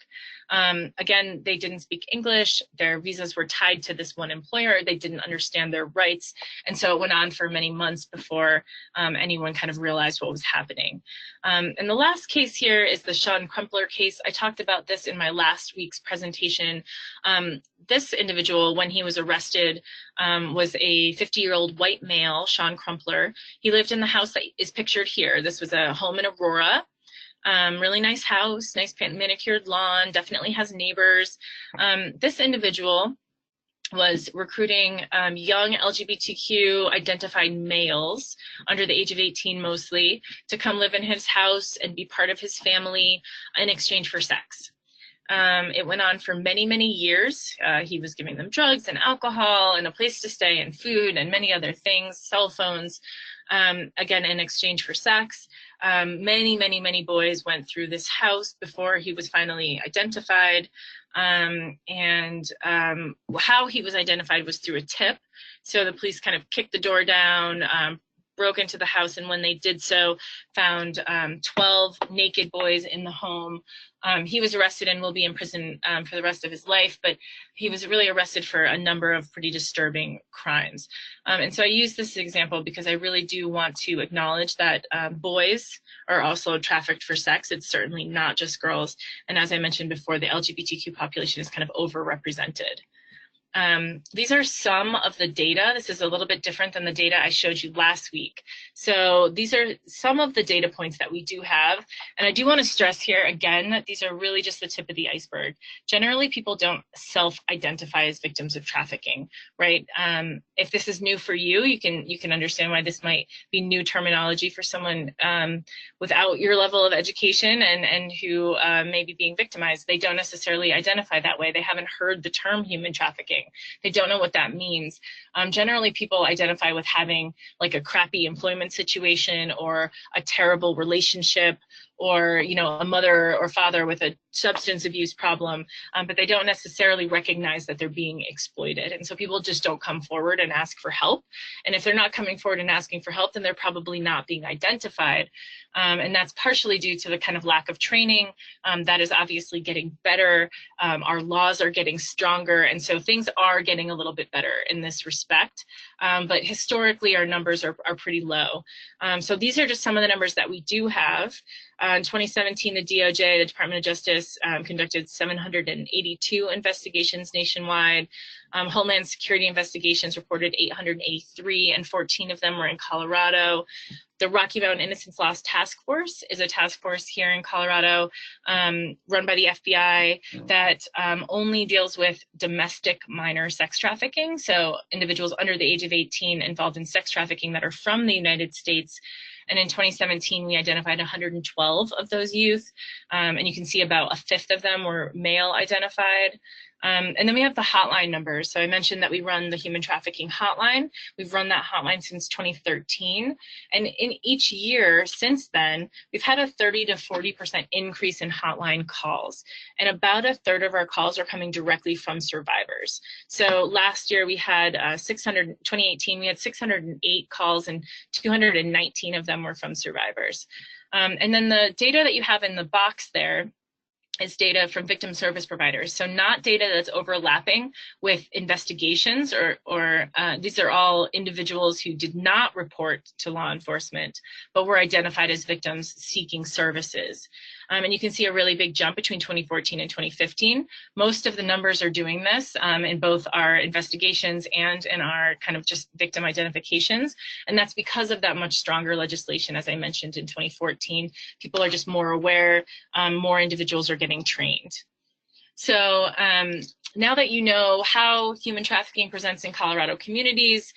Again, they didn't speak English. Their visas were tied to this one employer. They didn't understand their rights. And so it went on for many months before anyone kind of realized what was happening. And the last case here is the Sean Crumpler case. I talked about this in my last week's presentation. This individual, when he was arrested, was a 50-year-old white male, Sean Crumpler. He lived in the house that is pictured here. This was a home in Aurora. Really nice house, nice manicured lawn, definitely has neighbors. This individual was recruiting young LGBTQ identified males under the age of 18 mostly to come live in his house and be part of his family in exchange for sex. It went on for many, many years. He was giving them drugs and alcohol and a place to stay and food and many other things, cell phones, again, in exchange for sex. Many, many, many boys went through this house before he was finally identified. How he was identified was through a tip. So the police kind of kicked the door down, broke into the house, and when they did so, found 12 naked boys in the home. He was arrested and will be in prison for the rest of his life, but he was really arrested for a number of pretty disturbing crimes. And so I use this example because I really do want to acknowledge that boys are also trafficked for sex. It's certainly not just girls. And as I mentioned before, the LGBTQ population is kind of overrepresented. These are some of the data. This is a little bit different than the data I showed you last week. So these are some of the data points that we do have. And I do want to stress here again that these are really just the tip of the iceberg. Generally, people don't self-identify as victims of trafficking, right? If this is new for you, you can understand why this might be new terminology for someone without your level of education and who may be being victimized. They don't necessarily identify that way. They haven't heard the term human trafficking. They don't know what that means. Generally, people identify with having like a crappy employment situation or a terrible relationship, or a mother or father with a substance abuse problem, but they don't necessarily recognize that they're being exploited. And so people just don't come forward and ask for help. And if they're not coming forward and asking for help, then they're probably not being identified. And that's partially due to the kind of lack of training that is obviously getting better. Our laws are getting stronger. And so things are getting a little bit better in this respect. But historically, our numbers are pretty low. So these are just some of the numbers that we do have. In 2017, the DOJ, the Department of Justice, conducted 782 investigations nationwide. Homeland Security investigations reported 883, and 14 of them were in Colorado. The Rocky Mountain Innocence Lost Task Force is a task force here in Colorado run by the FBI that only deals with domestic minor sex trafficking. So individuals under the age of 18 involved in sex trafficking that are from the United States. And in 2017, we identified 112 of those youth. And you can see about a fifth of them were male identified. And then we have the hotline numbers. So I mentioned that we run the human trafficking hotline. We've run that hotline since 2013. And in each year since then, we've had a 30 to 40% increase in hotline calls. And about a third of our calls are coming directly from survivors. So last year we had 2018, we had 608 calls, and 219 of them were from survivors. And then the data that you have in the box there is data from victim service providers. So not data that's overlapping with investigations, or these are all individuals who did not report to law enforcement, but were identified as victims seeking services. And you can see a really big jump between 2014 and 2015. Most of the numbers are doing this in both our investigations and in our kind of just victim identifications. And that's because of that much stronger legislation, as I mentioned in 2014. People are just more aware, more individuals are getting trained. So now that you know how human trafficking presents in Colorado communities,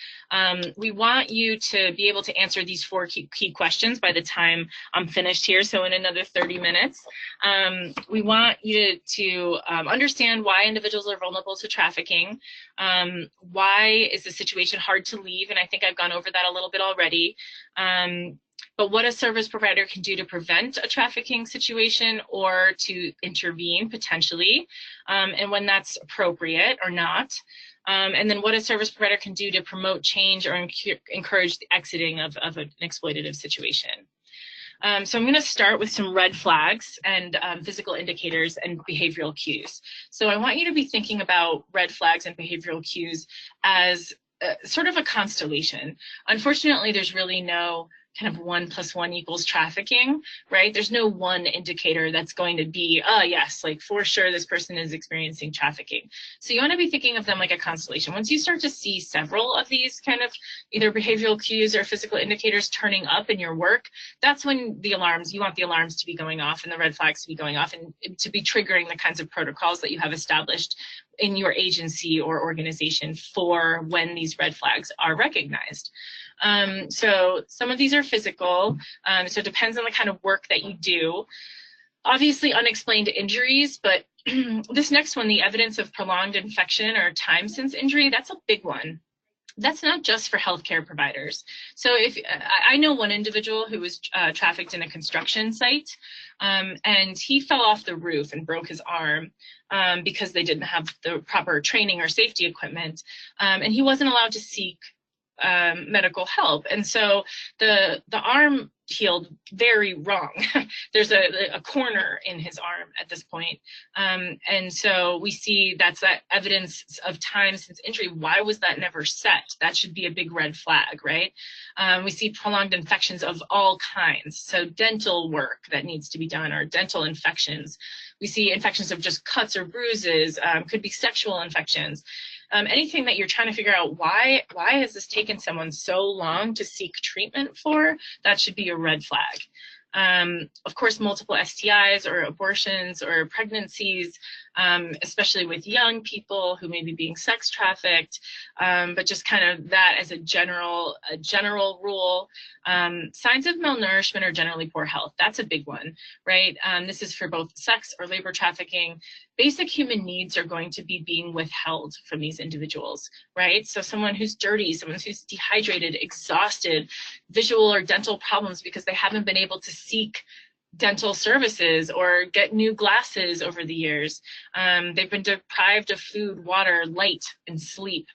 we want you to be able to answer these four key questions by the time I'm finished here, so in another 30 minutes. We want you to understand why individuals are vulnerable to trafficking. Why is the situation hard to leave? And I think I've gone over that a little bit already. But what a service provider can do to prevent a trafficking situation or to intervene potentially, and when that's appropriate or not. And then what a service provider can do to promote change or encourage the exiting of an exploitative situation. So I'm going to start with some red flags and physical indicators and behavioral cues. So I want you to be thinking about red flags and behavioral cues as sort of a constellation. Unfortunately, there's really no kind of 1 + 1 = trafficking, right? There's no one indicator that's going to be, oh yes, like for sure this person is experiencing trafficking. So you want to be thinking of them like a constellation. Once you start to see several of these kind of either behavioral cues or physical indicators turning up in your work, that's when the alarms, you want the alarms to be going off and the red flags to be going off and to be triggering the kinds of protocols that you have established in your agency or organization for when these red flags are recognized. So some of these are physical, so it depends on the kind of work that you do. Obviously unexplained injuries, but this next one, the evidence of prolonged infection or time since injury, that's a big one. That's not just for healthcare providers. So if I know one individual who was trafficked in a construction site, and he fell off the roof and broke his arm because they didn't have the proper training or safety equipment, and he wasn't allowed to seek medical help. And so the arm healed very wrong. There's a corner in his arm at this point. And so we see that's that evidence of time since injury. Why was that never set? That should be a big red flag, right? We see prolonged infections of all kinds. So dental work that needs to be done, or dental infections. We see infections of just cuts or bruises, could be sexual infections. Anything that you're trying to figure out why has this taken someone so long to seek treatment for, that should be a red flag. Of course, multiple STIs or abortions or pregnancies, especially with young people who may be being sex trafficked, but just kind of that as a general rule. Signs of malnourishment or generally poor health, that's a big one, right? This is for both sex or labor trafficking. Basic human needs are going to be being withheld from these individuals, right? So someone who's dirty, someone who's dehydrated, exhausted, visual or dental problems because they haven't been able to seek dental services or get new glasses over the years. They've been deprived of food, water, light, and sleep.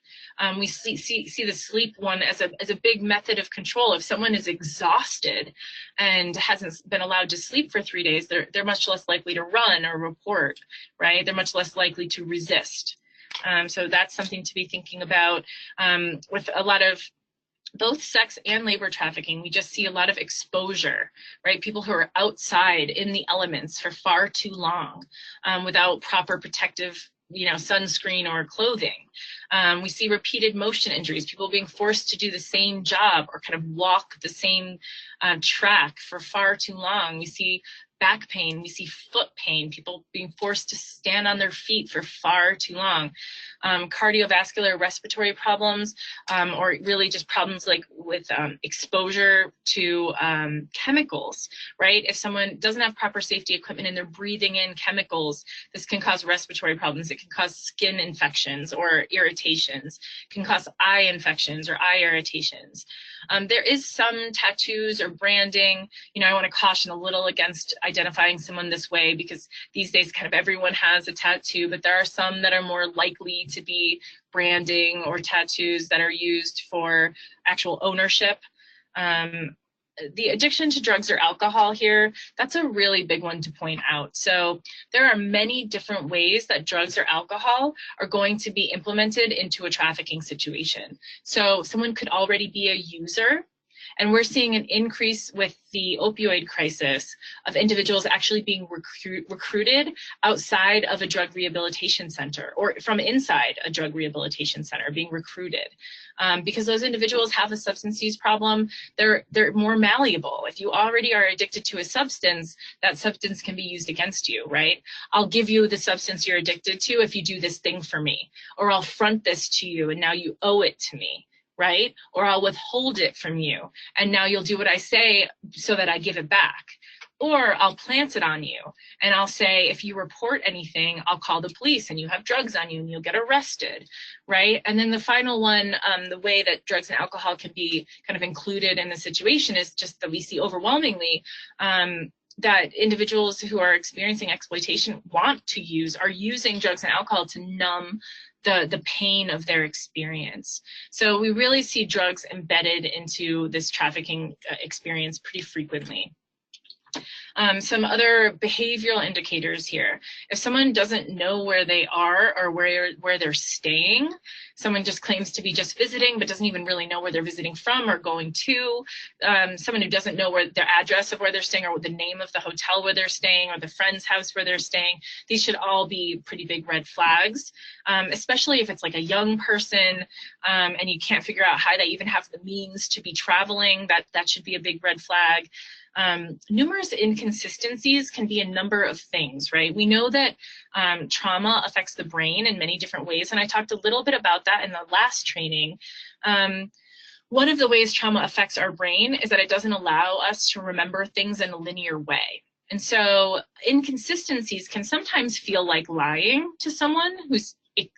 We see the sleep one as a big method of control. If someone is exhausted and hasn't been allowed to sleep for 3 days, they're much less likely to run or report, right? They're much less likely to resist. So that's something to be thinking about. With a lot of both sex and labor trafficking, we just see a lot of exposure, right? People who are outside in the elements for far too long without proper protective, sunscreen or clothing. We see repeated motion injuries, people being forced to do the same job or kind of walk the same track for far too long. We see back pain, we see foot pain, people being forced to stand on their feet for far too long. Cardiovascular respiratory problems, or really just problems like with exposure to chemicals, right? If someone doesn't have proper safety equipment and they're breathing in chemicals, this can cause respiratory problems. It can cause skin infections or irritations. It can cause eye infections or eye irritations. There is some tattoos or branding. I want to caution a little against identifying someone this way because these days kind of everyone has a tattoo, but there are some that are more likely to be branding or tattoos that are used for actual ownership. The addiction to drugs or alcohol here, that's a really big one to point out. So there are many different ways that drugs or alcohol are going to be implemented into a trafficking situation. So someone could already be a user, and we're seeing an increase with the opioid crisis of individuals actually being recruited outside of a drug rehabilitation center or from inside a drug rehabilitation center being recruited. Because those individuals have a substance use problem, they're more malleable. If you already are addicted to a substance, that substance can be used against you, right? I'll give you the substance you're addicted to if you do this thing for me, or I'll front this to you and now you owe it to me, right? Or I'll withhold it from you and now you'll do what I say so that I give it back. Or I'll plant it on you and I'll say, if you report anything, I'll call the police and you have drugs on you and you'll get arrested, right? And then the final one, the way that drugs and alcohol can be kind of included in the situation is just that we see overwhelmingly that individuals who are experiencing exploitation are using drugs and alcohol to numb the pain of their experience. So we really see drugs embedded into this trafficking experience pretty frequently. Some other behavioral indicators here. If someone doesn't know where they are or where they're staying, someone just claims to be just visiting but doesn't even really know where they're visiting from or going to, someone who doesn't know where their address of where they're staying or the name of the hotel where they're staying or the friend's house where they're staying, these should all be pretty big red flags, especially if it's like a young person and you can't figure out how they even have the means to be traveling, that should be a big red flag. Numerous inconsistencies can be a number of things, right? We know that trauma affects the brain in many different ways, and I talked a little bit about that in the last training. One of the ways trauma affects our brain is that it doesn't allow us to remember things in a linear way. And so inconsistencies can sometimes feel like lying to someone who's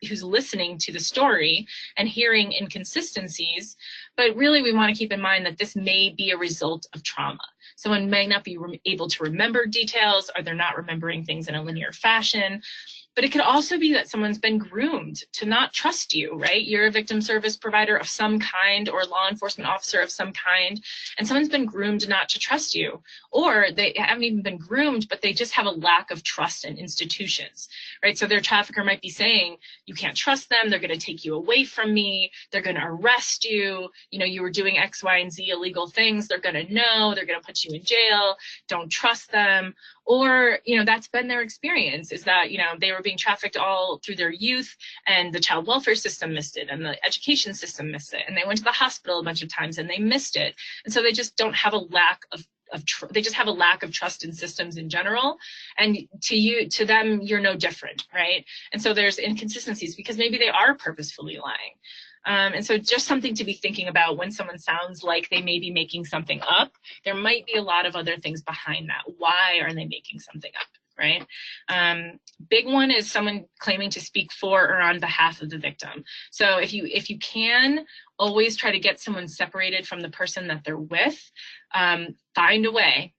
who's listening to the story and hearing inconsistencies. But really, we want to keep in mind that this may be a result of trauma. Someone may not be able to remember details, or they're not remembering things in a linear fashion. But it could also be that someone's been groomed to not trust you, right? You're a victim service provider of some kind, or law enforcement officer of some kind, and someone's been groomed not to trust you. Or they haven't even been groomed, but they just have a lack of trust in institutions, right? So their trafficker might be saying, you can't trust them, they're gonna take you away from me, they're gonna arrest you, you know, you were doing X, Y, and Z illegal things, they're gonna know, they're gonna put you in jail, don't trust them. Or, you know, that's been their experience, is that, you know, they were being trafficked all through their youth, and the child welfare system missed it, and the education system missed it, and they went to the hospital a bunch of times and they missed it. And so they just don't have a lack of they just have a lack of trust in systems in general. And to them, you're no different, right? And so there's inconsistencies because maybe they are purposefully lying. And so just something to be thinking about when someone sounds like they may be making something up. There might be a lot of other things behind that. Why are they making something up, right? Big one is someone claiming to speak for or on behalf of the victim. So if you can, always try to get someone separated from the person that they're with. Find a way.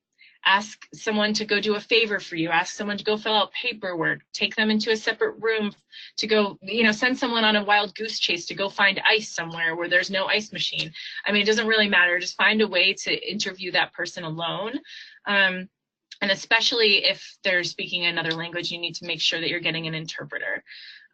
Ask someone to go do a favor for you. Ask someone to go fill out paperwork. Take them into a separate room to go, you know, send someone on a wild goose chase to go find ice somewhere where there's no ice machine. I mean, it doesn't really matter. Just find a way to interview that person alone. And especially if they're speaking another language, you need to make sure that you're getting an interpreter.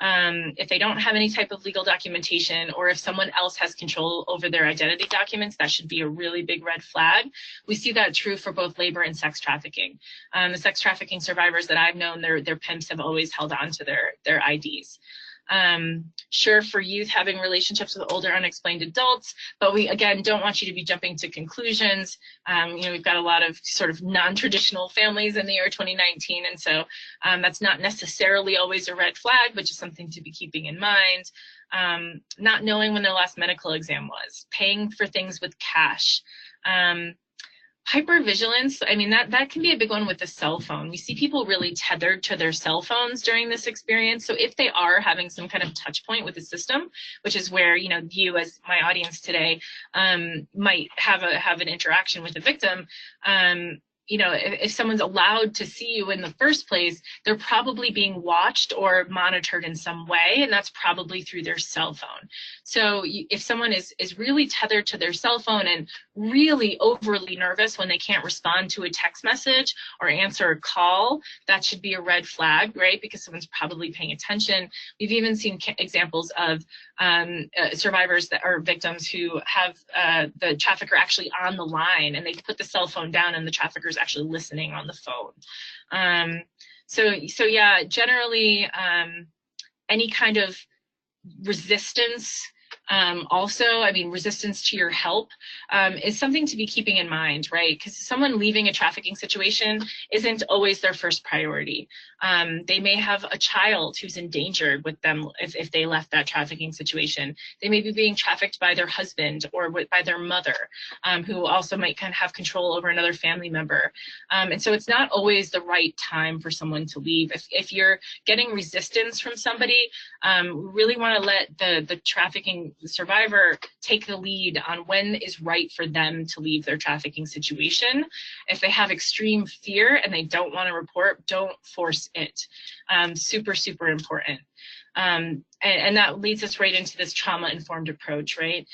If they don't have any type of legal documentation, or if someone else has control over their identity documents, that should be a really big red flag. We see that true for both labor and sex trafficking. The sex trafficking survivors that I've known, their pimps have always held on to their IDs. Sure, for youth, having relationships with older unexplained adults, but we, again, don't want you to be jumping to conclusions. You know, we've got a lot of sort of non-traditional families in the year 2019, and so that's not necessarily always a red flag, but just something to be keeping in mind. Not knowing when their last medical exam was, paying for things with cash. Hypervigilance, I mean, that can be a big one with the cell phone. We see people really tethered to their cell phones during this experience. So if they are having some kind of touch point with the system, which is where, you know, you as my audience today might have an interaction with the victim, you know, if someone's allowed to see you in the first place, they're probably being watched or monitored in some way, and that's probably through their cell phone. So if someone is really tethered to their cell phone and really overly nervous when they can't respond to a text message or answer a call, that should be a red flag, right? Because someone's probably paying attention. We've even seen examples of survivors that are victims who have the trafficker actually on the line, and they put the cell phone down and the trafficker's actually listening on the phone. So yeah, generally any kind of resistance, also, I mean, resistance to your help is something to be keeping in mind, right? Because someone leaving a trafficking situation isn't always their first priority. They may have a child who's endangered with them if they left that trafficking situation. They may be being trafficked by their husband or by their mother, who also might kind of have control over another family member. And so it's not always the right time for someone to leave. If you're getting resistance from somebody, we really want to let the trafficking survivor take the lead on when is right for them to leave their trafficking situation. If they have extreme fear and they don't want to report, don't force it. Super, super important. And that leads us right into this trauma-informed approach, right?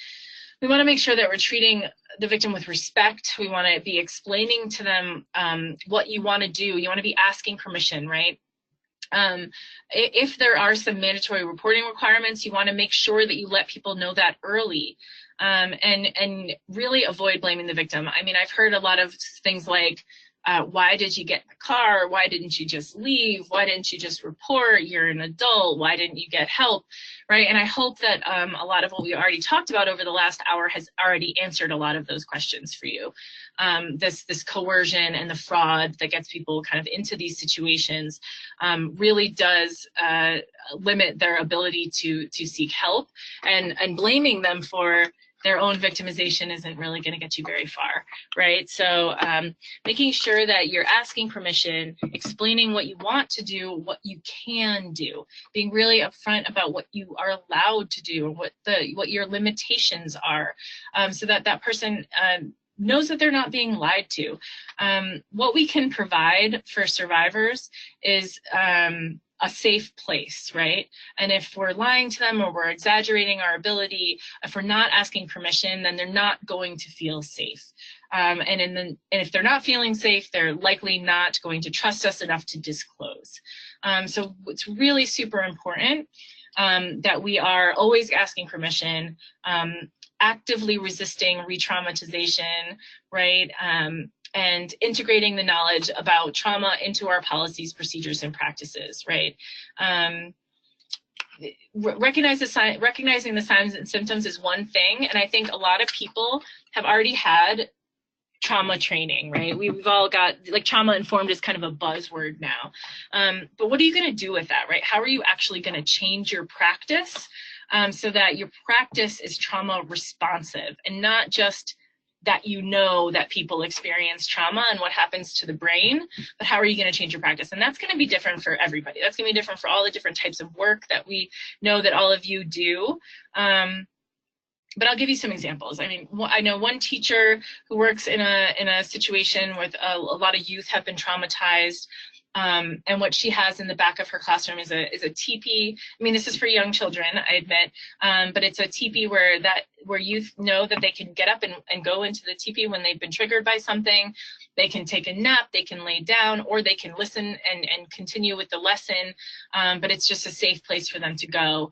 We want to make sure that we're treating the victim with respect. We want to be explaining to them what you want to do. You want to be asking permission, right? If there are some mandatory reporting requirements, you want to make sure that you let people know that early, and really avoid blaming the victim. I mean, I've heard a lot of things like, why did you get in the car? Why didn't you just leave? Why didn't you just report? You're an adult. Why didn't you get help? Right? And I hope that a lot of what we already talked about over the last hour has already answered a lot of those questions for you. This coercion and the fraud that gets people kind of into these situations really does limit their ability to seek help, and blaming them for their own victimization isn't really going to get you very far, right? So making sure that you're asking permission, explaining what you want to do, what you can do, being really upfront about what you are allowed to do, what your limitations are, so that that person knows that they're not being lied to. What we can provide for survivors is a safe place, right? And if we're lying to them or we're exaggerating our ability, if we're not asking permission, then they're not going to feel safe. And if they're not feeling safe, they're likely not going to trust us enough to disclose. So it's really super important that we are always asking permission, actively resisting re-traumatization, right? And integrating the knowledge about trauma into our policies, procedures, and practices, right? Recognizing the signs and symptoms is one thing, and I think a lot of people have already had trauma training, right? We've all got, like, trauma informed is kind of a buzzword now. But what are you going to do with that, right? How are you actually going to change your practice so that your practice is trauma responsive, and not just that you know that people experience trauma and what happens to the brain, but how are you going to change your practice? And that's going to be different for everybody. That's going to be different for all the different types of work that we know that all of you do. But I'll give you some examples. I mean, I know one teacher who works in a situation with a lot of youth have been traumatized. And what she has in the back of her classroom is a teepee. I mean, this is for young children, I admit, but it's a teepee where youth know that they can get up and go into the teepee when they've been triggered by something. They can take a nap, they can lay down, or they can listen and continue with the lesson. But it's just a safe place for them to go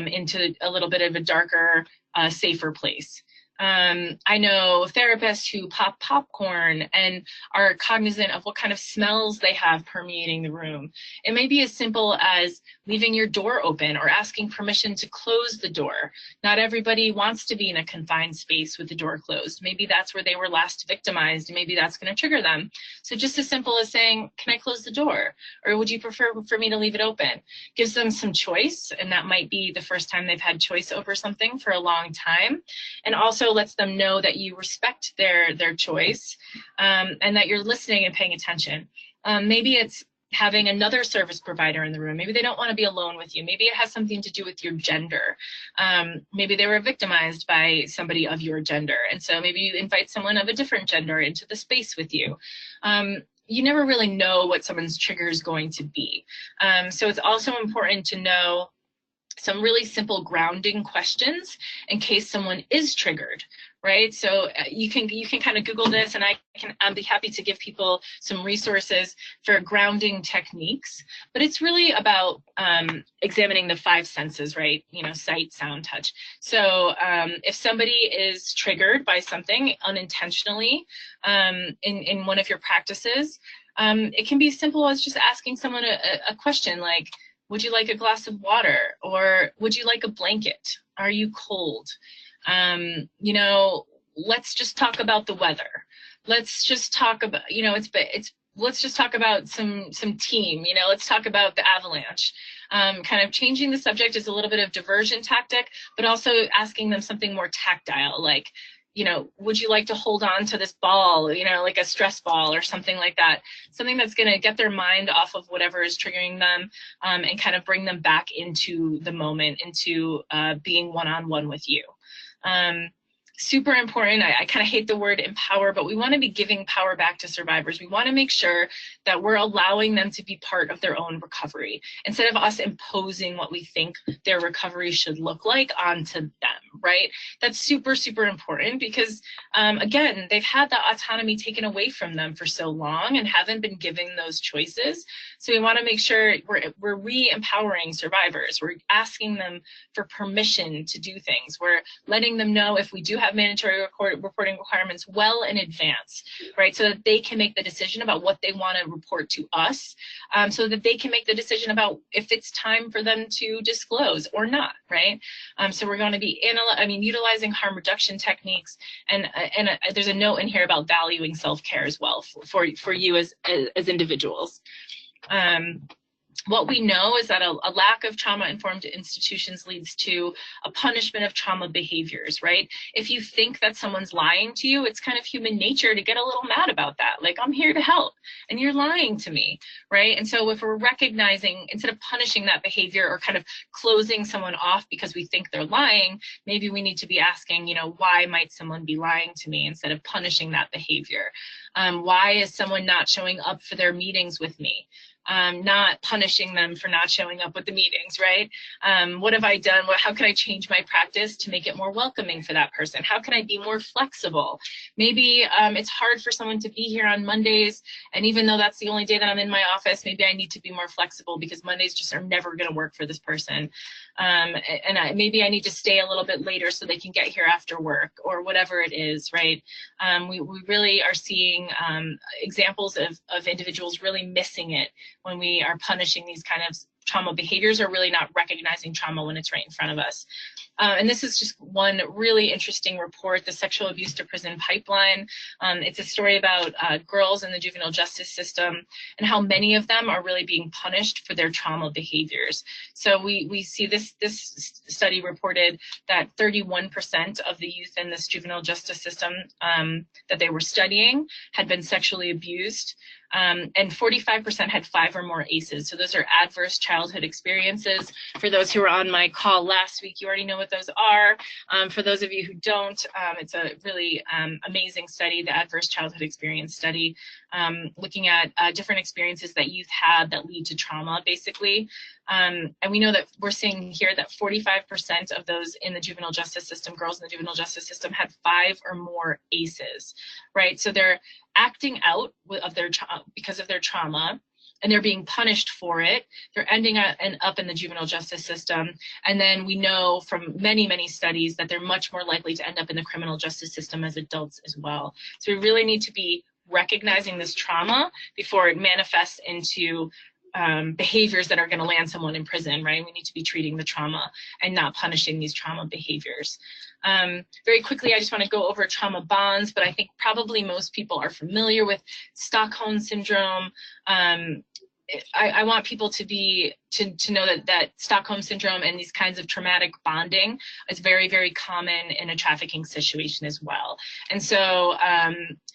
into a little bit of a darker, safer place. I know therapists who pop popcorn and are cognizant of what kind of smells they have permeating the room. It may be as simple as leaving your door open or asking permission to close the door. Not everybody wants to be in a confined space with the door closed. Maybe that's where they were last victimized, and maybe that's going to trigger them. So just as simple as saying, can I close the door? Or would you prefer for me to leave it open? Gives them some choice, and that might be the first time they've had choice over something for a long time. And also lets them know that you respect their choice, and that you're listening and paying attention. Maybe it's having another service provider in the room. Maybe they don't want to be alone with you. Maybe it has something to do with your gender. Maybe they were victimized by somebody of your gender, and so maybe you invite someone of a different gender into the space with you. You never really know what someone's trigger is going to be. So it's also important to know some really simple grounding questions in case someone is triggered, right? So you can kind of Google this, and I'll be happy to give people some resources for grounding techniques. But it's really about examining the 5 senses, right? You know, sight, sound, touch. So if somebody is triggered by something unintentionally in one of your practices, it can be as simple as just asking someone a question like, would you like a glass of water? Or would you like a blanket? Are you cold? You know, let's just talk about the weather. Let's just talk about, you know, let's just talk about some team, you know, let's talk about the avalanche. Kind of changing the subject is a little bit of diversion tactic, but also asking them something more tactile, like, you know, would you like to hold on to this ball, you know, like a stress ball or something like that, something that's going to get their mind off of whatever is triggering them, and kind of bring them back into the moment, into being one-on-one with you. Super important. I kind of hate the word empower, but we want to be giving power back to survivors. We want to make sure that we're allowing them to be part of their own recovery instead of us imposing what we think their recovery should look like onto them, right? That's super, super important because, again, they've had that autonomy taken away from them for so long and haven't been given those choices. So we want to make sure we're re-empowering survivors. We're asking them for permission to do things. We're letting them know if we do have mandatory reporting requirements well in advance, right? So that they can make the decision about what they want to report to us, so that they can make the decision about if it's time for them to disclose or not, right? So we're going to be utilizing harm reduction techniques, and there's a note in here about valuing self-care as well for you as individuals. what we know is that a lack of trauma-informed institutions leads to a punishment of trauma behaviors, right? If you think that someone's lying to you, it's kind of human nature to get a little mad about that. Like, I'm here to help, and you're lying to me, right? And so if we're recognizing, instead of punishing that behavior or kind of closing someone off because we think they're lying, maybe we need to be asking, you know, why might someone be lying to me, instead of punishing that behavior? Why is someone not showing up for their meetings with me? Not punishing them for not showing up with the meetings, right? What have I done? How can I change my practice to make it more welcoming for that person? How can I be more flexible? Maybe it's hard for someone to be here on Mondays, and even though that's the only day that I'm in my office, maybe I need to be more flexible because Mondays just are never going to work for this person. Maybe I need to stay a little bit later so they can get here after work, or whatever it is, right? We really are seeing examples of individuals really missing it when we are punishing these kind of trauma behaviors, or really not recognizing trauma when it's right in front of us. And this is just one really interesting report, the Sexual Abuse to Prison Pipeline. It's a story about girls in the juvenile justice system and how many of them are really being punished for their trauma behaviors. So we see this study reported that 31% of the youth in this juvenile justice system that they were studying had been sexually abused. And 45% had 5 or more ACEs. So those are adverse childhood experiences. For those who were on my call last week, you already know what those are. For those of you who don't, it's a really amazing study, the Adverse Childhood Experience Study, looking at different experiences that youth had that lead to trauma, basically. And we know that we're seeing here that 45% of those in the juvenile justice system, girls in the juvenile justice system, had 5 or more ACEs, right? So they're acting out of their because of their trauma, and they're being punished for it. They're ending up in the juvenile justice system. And then we know from many, many studies that they're much more likely to end up in the criminal justice system as adults as well. So we really need to be recognizing this trauma before it manifests into behaviors that are going to land someone in prison, right? We need to be treating the trauma and not punishing these trauma behaviors. Very quickly, I just want to go over trauma bonds, but I think probably most people are familiar with Stockholm Syndrome. I want people to know that Stockholm Syndrome and these kinds of traumatic bonding is very, very common in a trafficking situation as well. And so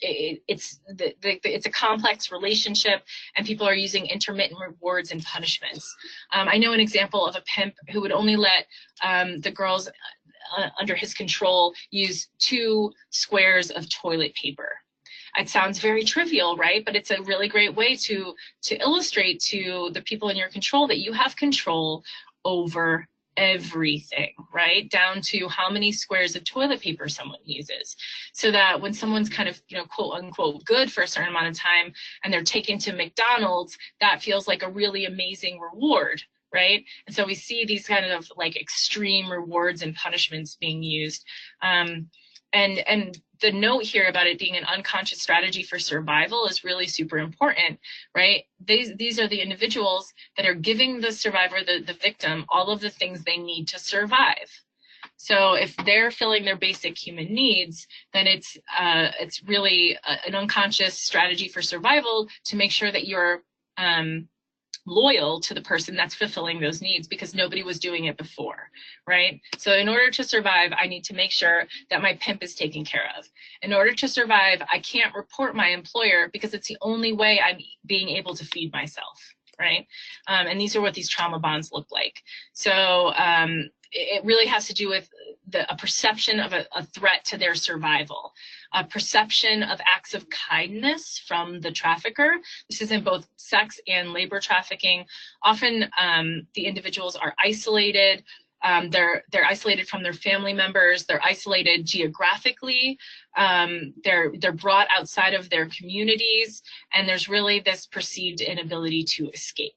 it's a complex relationship, and people are using intermittent rewards and punishments. I know an example of a pimp who would only let the girls under his control use 2 squares of toilet paper. It sounds very trivial, right? But it's a really great way to illustrate to the people in your control that you have control over everything, right? Down to how many squares of toilet paper someone uses. So that when someone's kind of, quote unquote, good for a certain amount of time and they're taken to McDonald's, that feels like a really amazing reward, right? And so we see these kind of like extreme rewards and punishments being used. And the note here about it being an unconscious strategy for survival is really super important, right? These are the individuals that are giving the survivor, the victim, all of the things they need to survive. So if they're filling their basic human needs, then it's really an unconscious strategy for survival to make sure that you're loyal to the person that's fulfilling those needs, because nobody was doing it before, right? So in order to survive, I need to make sure that my pimp is taken care of. In order to survive, I can't report my employer because it's the only way I'm being able to feed myself, right? And these are what these trauma bonds look like. So it really has to do with a perception of a threat to their survival, a perception of acts of kindness from the trafficker. This is in both sex and labor trafficking. Often the individuals are isolated. They're isolated from their family members. They're isolated geographically. They're brought outside of their communities, and there's really this perceived inability to escape.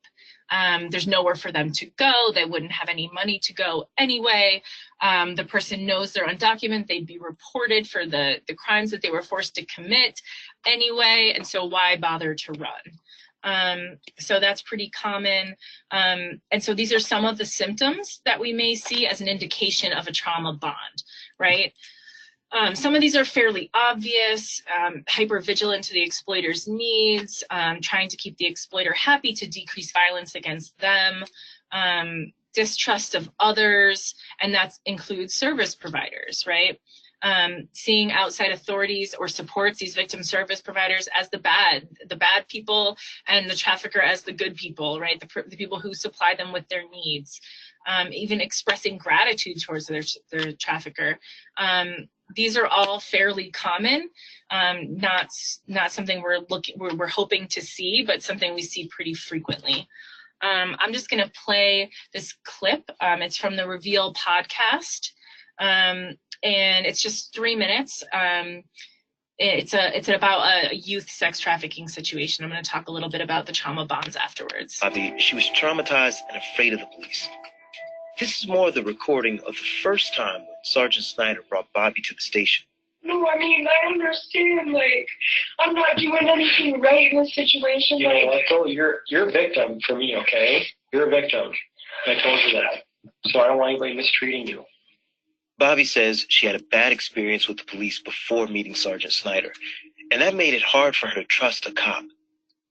There's nowhere for them to go. They wouldn't have any money to go anyway. The person knows they're undocumented. They'd be reported for the crimes that they were forced to commit anyway, and so why bother to run? So that's pretty common. And so these are some of the symptoms that we may see as an indication of a trauma bond, right? Some of these are fairly obvious, hypervigilant to the exploiter's needs, trying to keep the exploiter happy to decrease violence against them, distrust of others, and that includes service providers, right? Seeing outside authorities or supports these victim service providers as the bad people, and the trafficker as the good people, right? The people who supply them with their needs. Even expressing gratitude towards their trafficker. These are all fairly common, not something we're hoping to see, but something we see pretty frequently. I'm just going to play this clip. It's from the Reveal podcast, and it's just 3 minutes. It's about a youth sex trafficking situation. I'm going to talk a little bit about the trauma bonds afterwards. She was traumatized and afraid of the police. This is more the recording of the first time when Sergeant Snyder brought Bobby to the station. No, I mean, I understand, like, I'm not doing anything right in this situation. You know, Echo, you're a victim for me, okay? You're a victim. I told you that. So I don't want anybody mistreating you. Bobby says she had a bad experience with the police before meeting Sergeant Snyder, and that made it hard for her to trust a cop.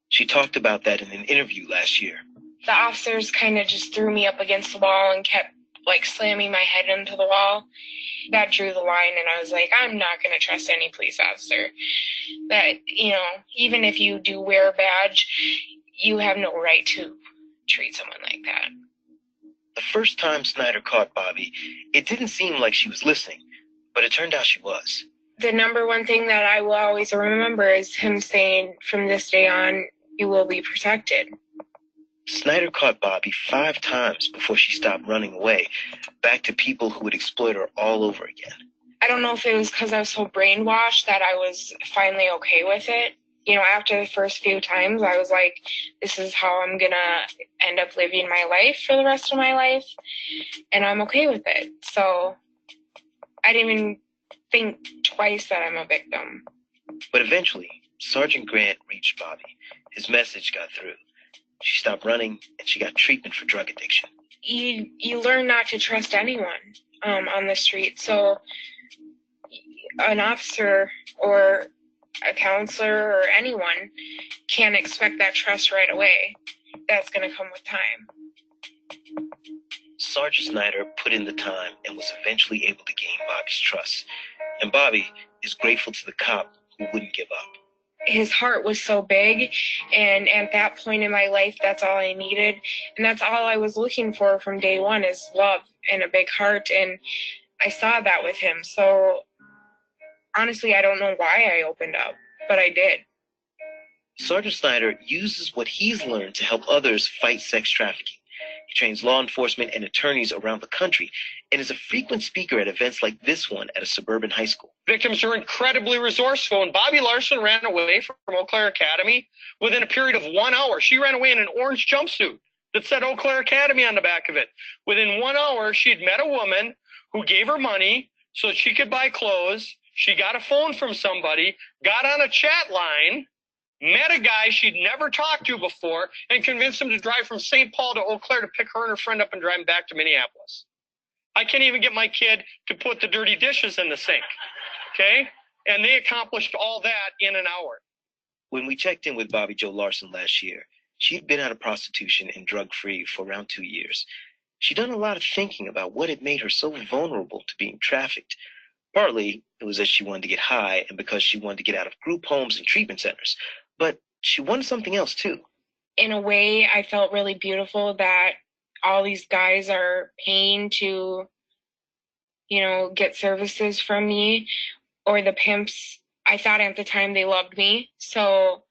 She talked about that in an interview last year. The officers kind of just threw me up against the wall and kept, like, slamming my head into the wall. That drew the line, and I was like, I'm not going to trust any police officer. That, you know, even if you do wear a badge, you have no right to treat someone like that. The first time Snyder caught Bobby, it didn't seem like she was listening, but it turned out she was. The number one thing that I will always remember is him saying, from this day on, you will be protected. Snyder caught Bobby 5 times before she stopped running away, back to people who would exploit her all over again. I don't know if it was because I was so brainwashed that I was finally okay with it. You know, after the first few times, I was like, this is how I'm going to end up living my life for the rest of my life, and I'm okay with it. So I didn't even think twice that I'm a victim. But eventually, Sergeant Grant reached Bobby. His message got through. She stopped running, and she got treatment for drug addiction. You learn not to trust anyone on the street. So an officer or a counselor or anyone can't expect that trust right away. That's going to come with time. Sergeant Snyder put in the time and was eventually able to gain Bobby's trust. And Bobby is grateful to the cop who wouldn't give up. His heart was so big, and at that point in my life, that's all I needed, and that's all I was looking for from day one, is love and a big heart, and I saw that with him. So honestly, I don't know why I opened up, but I did. Sergeant Snyder uses what he's learned to help others fight sex trafficking. He trains law enforcement and attorneys around the country and is a frequent speaker at events like this one at a suburban high school. Victims are incredibly resourceful, and Bobby Larson ran away from Eau Claire Academy within a period of 1 hour. She ran away in an orange jumpsuit that said Eau Claire Academy on the back of it. Within 1 hour, she'd met a woman who gave her money so that she could buy clothes. She got a phone from somebody, got on a chat line, met a guy she'd never talked to before, and convinced him to drive from St. Paul to Eau Claire to pick her and her friend up and drive back to Minneapolis. I can't even get my kid to put the dirty dishes in the sink, okay? And they accomplished all that in an hour. When we checked in with Bobby Jo Larson last year, she'd been out of prostitution and drug-free for around 2 years. She'd done a lot of thinking about what had made her so vulnerable to being trafficked. Partly, it was that she wanted to get high and because she wanted to get out of group homes and treatment centers. But she wanted something else, too. In a way, I felt really beautiful that all these guys are paying to, you know, get services from me, or the pimps. I thought at the time they loved me. So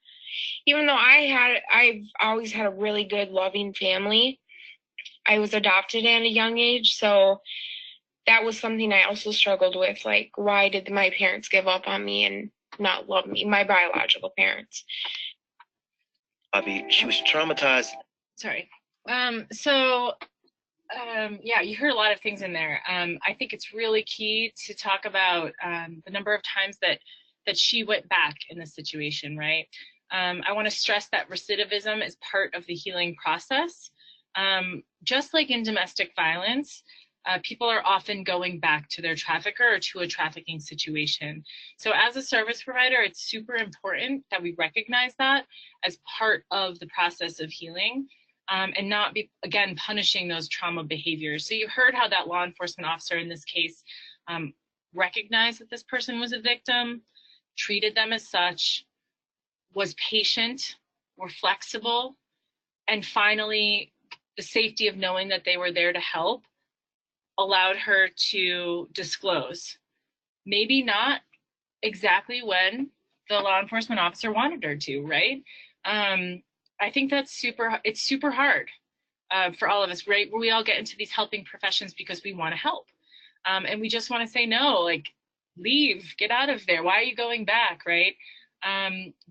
even though I've always had a really good, loving family, I was adopted at a young age. So that was something I also struggled with. Like, why did my parents give up on me and not love me, my biological parents? Bobby, she was traumatized. Sorry. Yeah, you heard a lot of things in there. I think it's really key to talk about the number of times that she went back in this situation, right? I want to stress that recidivism is part of the healing process. Just like in domestic violence, people are often going back to their trafficker or to a trafficking situation. So as a service provider, it's super important that we recognize that as part of the process of healing, and not be, again, punishing those trauma behaviors. So you heard how that law enforcement officer in this case recognized that this person was a victim, treated them as such, was patient, were flexible, and finally, the safety of knowing that they were there to help allowed her to disclose. Maybe not exactly when the law enforcement officer wanted her to, right? I think that's it's super hard for all of us, right? We all get into these helping professions because we want to help. And we just want to say, no, like, leave, get out of there. Why are you going back, right?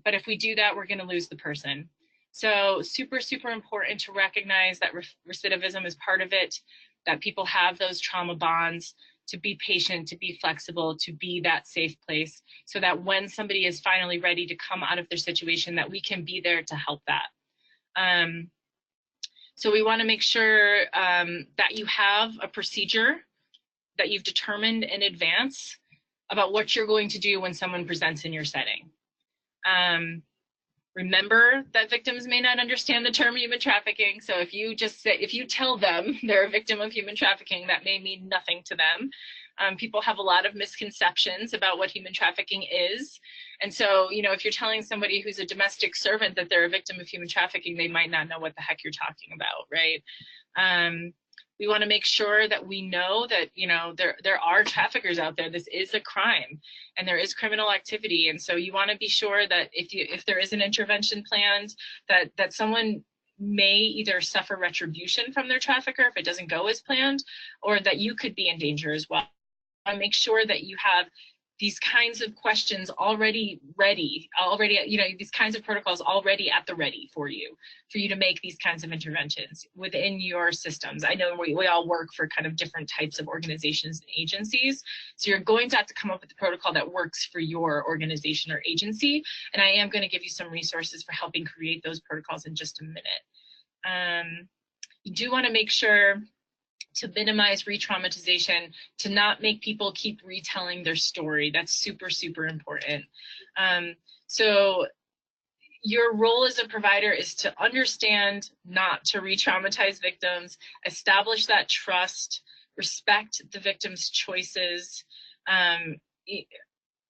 But if we do that, we're going to lose the person. So super, super important to recognize that recidivism is part of it, that people have those trauma bonds, to be patient, to be flexible, to be that safe place, so that when somebody is finally ready to come out of their situation, that we can be there to help that. So we want to make sure that you have a procedure that you've determined in advance about what you're going to do when someone presents in your setting. Remember that victims may not understand the term human trafficking. So if you tell them they're a victim of human trafficking, that may mean nothing to them. People have a lot of misconceptions about what human trafficking is. And so, you know, if you're telling somebody who's a domestic servant that they're a victim of human trafficking, they might not know what the heck you're talking about, right? We want to make sure that we know that, you know, there are traffickers out there. This is a crime and there is criminal activity. And so you want to be sure that if there is an intervention planned, that someone may either suffer retribution from their trafficker if it doesn't go as planned, or that you could be in danger as well. I make sure that you have these kinds of questions already ready, you know, these kinds of protocols already at the ready for you to make these kinds of interventions within your systems. I know we all work for kind of different types of organizations and agencies. So you're going to have to come up with a protocol that works for your organization or agency. And I am going to give you some resources for helping create those protocols in just a minute. You do want to make sure to minimize re-traumatization, to not make people keep retelling their story. That's super, super important. So your role as a provider is to understand not to re-traumatize victims, establish that trust, respect the victim's choices,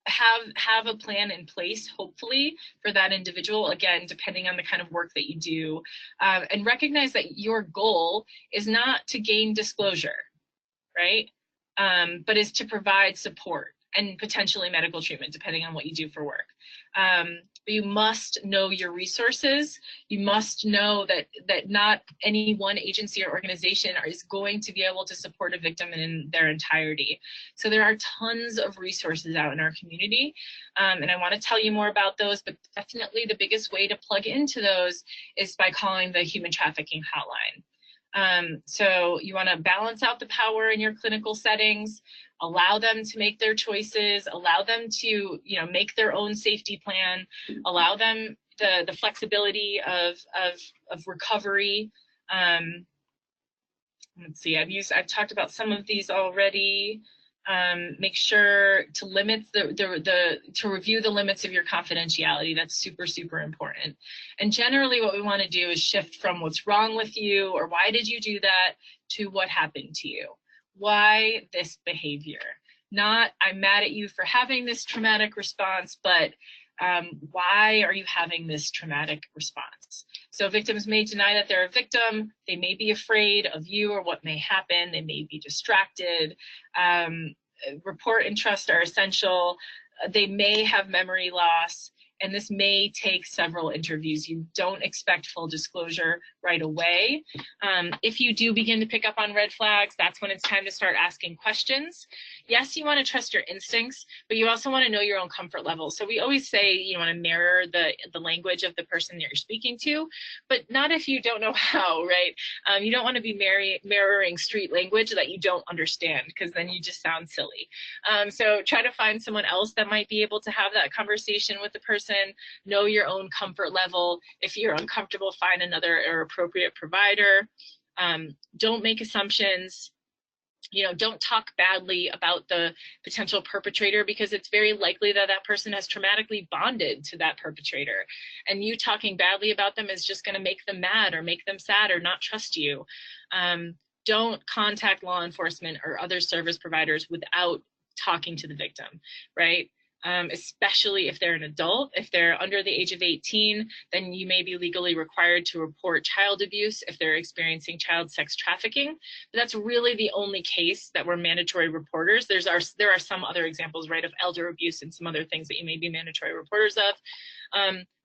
have a plan in place, hopefully, for that individual, again, depending on the kind of work that you do, and recognize that your goal is not to gain disclosure, right? But is to provide support and potentially medical treatment, depending on what you do for work. But you must know your resources. You must know that not any one agency or organization is going to be able to support a victim in their entirety. So there are tons of resources out in our community, and I want to tell you more about those, but definitely the biggest way to plug into those is by calling the Human Trafficking Hotline. So you want to balance out the power in your clinical settings, allow them to make their choices, allow them to, you know, make their own safety plan, allow them the flexibility of recovery. Let's see, I've talked about some of these already. Make sure to limit to review the limits of your confidentiality. That's super, super important. And generally what we want to do is shift from what's wrong with you or why did you do that to what happened to you. Why this behavior? Not I'm mad at you for having this traumatic response, but why are you having this traumatic response? So victims may deny that they're a victim. They may be afraid of you or what may happen. They may be distracted. Report and trust are essential. They may have memory loss, and this may take several interviews. You don't expect full disclosure right away. If you do begin to pick up on red flags, that's when it's time to start asking questions. Yes, you want to trust your instincts, but you also want to know your own comfort level. So we always say you want to mirror the language of the person that you're speaking to, but not if you don't know how, right? You don't want to be mirroring street language that you don't understand, because then you just sound silly. So try to find someone else that might be able to have that conversation with the person. Know your own comfort level. If you're uncomfortable, find another or appropriate provider. Don't make assumptions. You know, don't talk badly about the potential perpetrator, because it's very likely that that person has traumatically bonded to that perpetrator. And you talking badly about them is just going to make them mad or make them sad or not trust you. Don't contact law enforcement or other service providers without talking to the victim, right? Especially if they're an adult. If they're under the age of 18, then you may be legally required to report child abuse if they're experiencing child sex trafficking. But that's really the only case that we're mandatory reporters. There are some other examples, right, of elder abuse and some other things that you may be mandatory reporters of.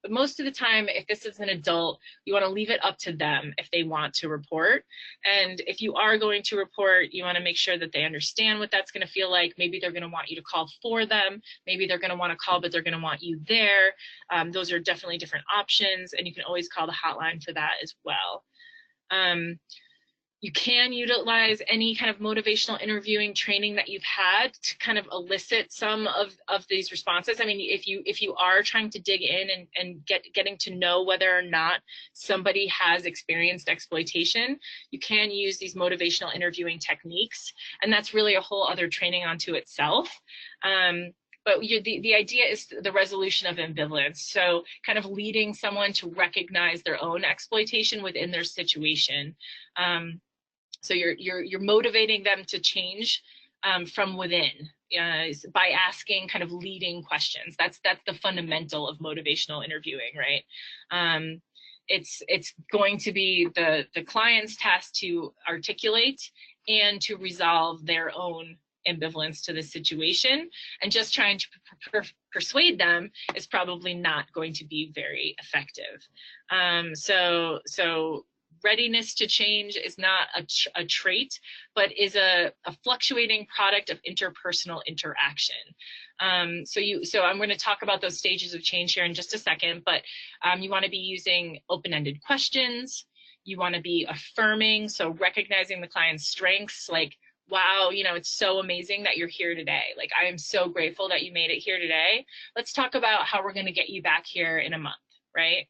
But most of the time, if this is an adult, you want to leave it up to them if they want to report. And if you are going to report, you want to make sure that they understand what that's going to feel like. Maybe they're going to want you to call for them. Maybe they're going to want to call, but they're going to want you there. Those are definitely different options, and you can always call the hotline for that as well. You can utilize any kind of motivational interviewing training that you've had to kind of elicit some of these responses. I mean, if you are trying to dig in and getting to know whether or not somebody has experienced exploitation, you can use these motivational interviewing techniques, and that's really a whole other training onto itself. But the idea is the resolution of ambivalence. So kind of leading someone to recognize their own exploitation within their situation. So you're motivating them to change from within by asking kind of leading questions. That's the fundamental of motivational interviewing, right? It's going to be the client's task to articulate and to resolve their own ambivalence to the situation, and just trying to persuade them is probably not going to be very effective. So readiness to change is not a trait, but is a fluctuating product of interpersonal interaction. So I'm going to talk about those stages of change here in just a second, but you want to be using open-ended questions. You want to be affirming, so recognizing the client's strengths, like, wow, you know, it's so amazing that you're here today. Like, I am so grateful that you made it here today. Let's talk about how we're going to get you back here in a month, right?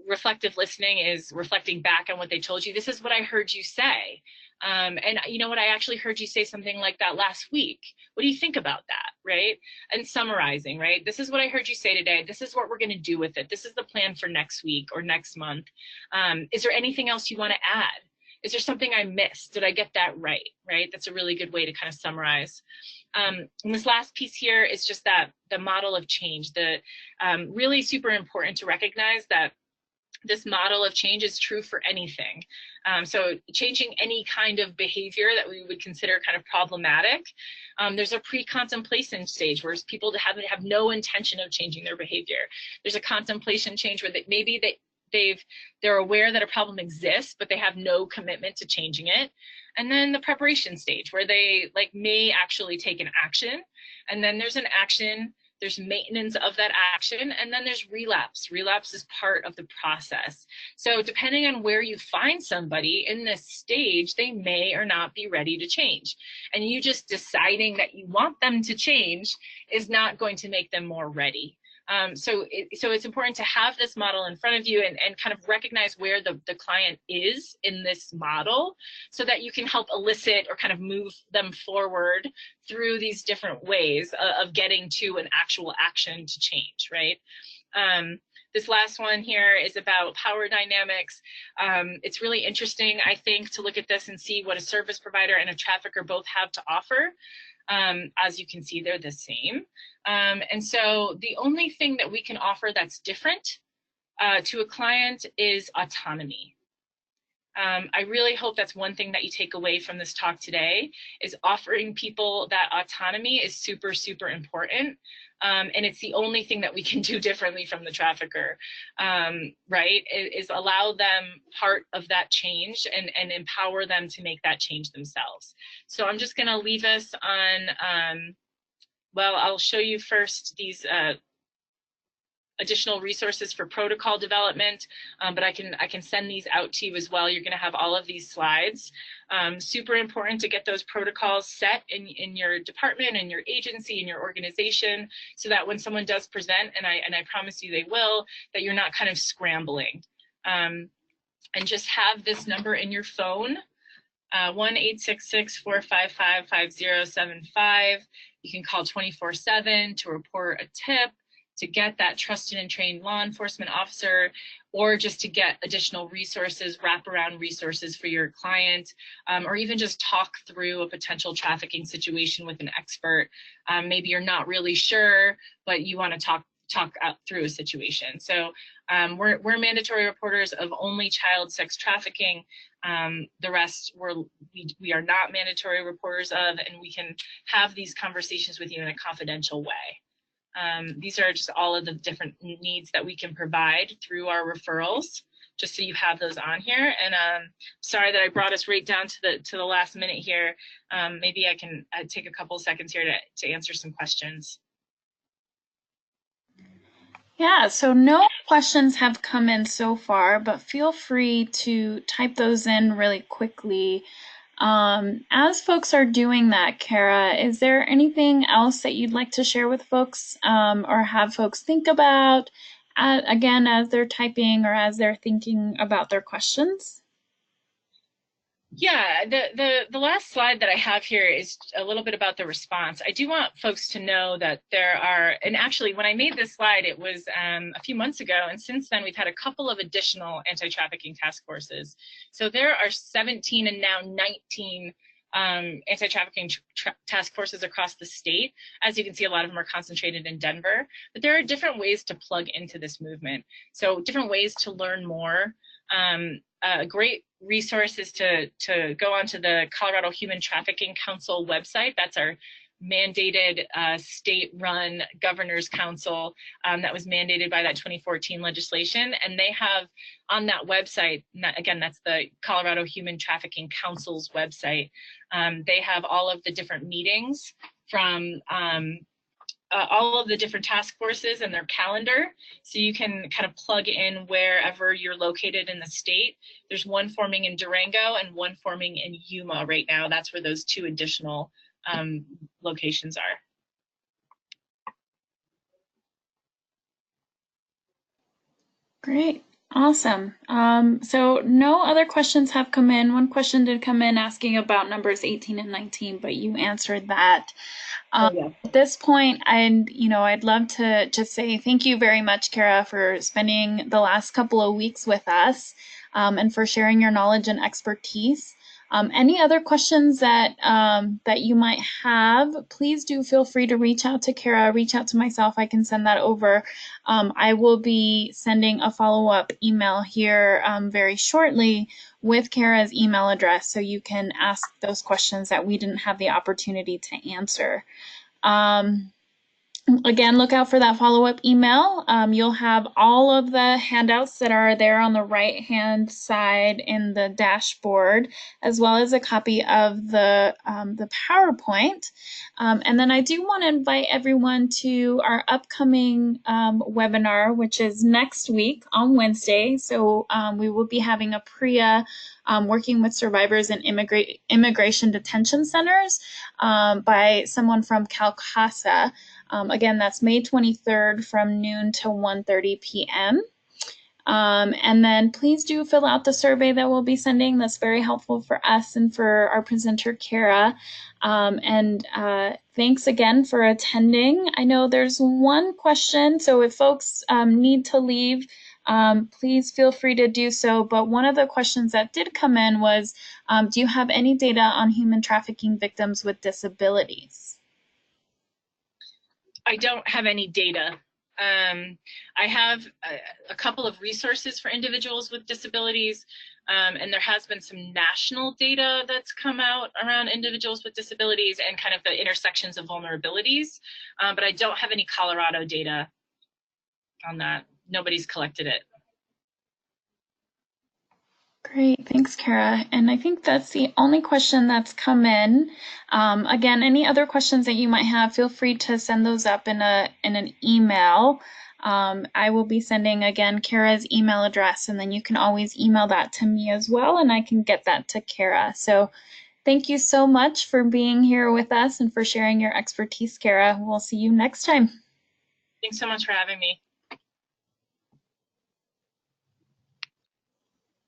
Reflective listening is reflecting back on what they told you. This is what I heard you say. And you know what, I actually heard you say something like that last week. What do you think about that, right? And summarizing, right? This is what I heard you say today. This is what we're going to do with it. This is the plan for next week or next month. Is there anything else you want to add? Is there something I missed? Did I get that right? Right? That's a really good way to kind of summarize. And this last piece here is just that the model of change. The really super important to recognize that this model of change is true for anything. So changing any kind of behavior that we would consider kind of problematic, there's a pre-contemplation stage where people have no intention of changing their behavior. There's a contemplation change where they're aware that a problem exists, but they have no commitment to changing it. And then the preparation stage where they may actually take an action. And then there's an action, there's maintenance of that action, and then there's relapse. Relapse is part of the process. So depending on where you find somebody in this stage, they may or not be ready to change. And you just deciding that you want them to change is not going to make them more ready. So it's important to have this model in front of you and kind of recognize where the client is in this model so that you can help elicit or kind of move them forward through these different ways of getting to an actual action to change, right? This last one here is about power dynamics. It's really interesting, I think, to look at this and see what a service provider and a trafficker both have to offer. As you can see, they're the same. And so the only thing that we can offer that's different to a client is autonomy. I really hope that's one thing that you take away from this talk today, is offering people that autonomy is super, super important. And it's the only thing that we can do differently from the trafficker, right? Is allow them part of that change and empower them to make that change themselves. So I'm just gonna leave us on, well, I'll show you first these additional resources for protocol development, but I can send these out to you as well. You're going to have all of these slides. Super important to get those protocols set in your department, in your agency, in your organization, so that when someone does present, and I promise you they will, that you're not kind of scrambling. And just have this number in your phone. 1-866-455-5075. You can call 24/7 to report a tip, to get that trusted and trained law enforcement officer, or just to get additional resources, wraparound resources for your client, or even just talk through a potential trafficking situation with an expert. Maybe you're not really sure, but you want to talk out through a situation. So we're mandatory reporters of only child sex trafficking. The rest we are not mandatory reporters of, and we can have these conversations with you in a confidential way. These are just all of the different needs that we can provide through our referrals, just so you have those on here. And sorry that I brought us right down to the last minute here. Maybe I can take a couple of seconds here to answer some questions. Yeah, so no questions have come in so far, but feel free to type those in really quickly. As folks are doing that, Kara, is there anything else that you'd like to share with folks, or have folks think about, again, as they're typing or as they're thinking about their questions? Yeah, the last slide that I have here is a little bit about the response. I do want folks to know that there are, and actually when I made this slide, it was a few months ago, and since then we've had a couple of additional anti-trafficking task forces. So there are 17 and now 19 anti-trafficking task forces across the state. As you can see, a lot of them are concentrated in Denver, but there are different ways to plug into this movement. So different ways to learn more. A great resource is to go onto the Colorado Human Trafficking Council website. That's our mandated state-run governor's council that was mandated by that 2014 legislation. And they have on that website, again, that's the Colorado Human Trafficking Council's website. They have all of the different meetings from all of the different task forces and their calendar, so you can kind of plug in wherever you're located in the state. There's one forming in Durango and one forming in Yuma right now. That's where those two additional locations are. Great. Awesome. So no other questions have come in. One question did come in asking about numbers 18 and 19, but you answered that. Yeah. At this point, I'd love to just say thank you very much, Kara, for spending the last couple of weeks with us, and for sharing your knowledge and expertise. Any other questions that you might have, please do feel free to reach out to Kara, reach out to myself. I can send that over. I will be sending a follow-up email here very shortly with Kara's email address, so you can ask those questions that we didn't have the opportunity to answer. Again, look out for that follow-up email. You'll have all of the handouts that are there on the right-hand side in the dashboard, as well as a copy of the PowerPoint. And then I do want to invite everyone to our upcoming webinar, which is next week on Wednesday. So we will be having a PRIA working with survivors in immigration detention centers by someone from CalCASA. Again, that's May 23rd from noon to 1:30 p.m. And then please do fill out the survey that we'll be sending. That's very helpful for us and for our presenter, Kara. Thanks again for attending. I know there's one question, so if folks need to leave, please feel free to do so. But one of the questions that did come in was, do you have any data on human trafficking victims with disabilities? I don't have any data. I have a couple of resources for individuals with disabilities, and there has been some national data that's come out around individuals with disabilities and kind of the intersections of vulnerabilities, but I don't have any Colorado data on that. Nobody's collected it. Great, thanks, Kara. And I think that's the only question that's come in. Again, any other questions that you might have, feel free to send those up in an email. I will be sending, again, Kara's email address, and then you can always email that to me as well, and I can get that to Kara. So thank you so much for being here with us and for sharing your expertise, Kara. We'll see you next time. Thanks so much for having me.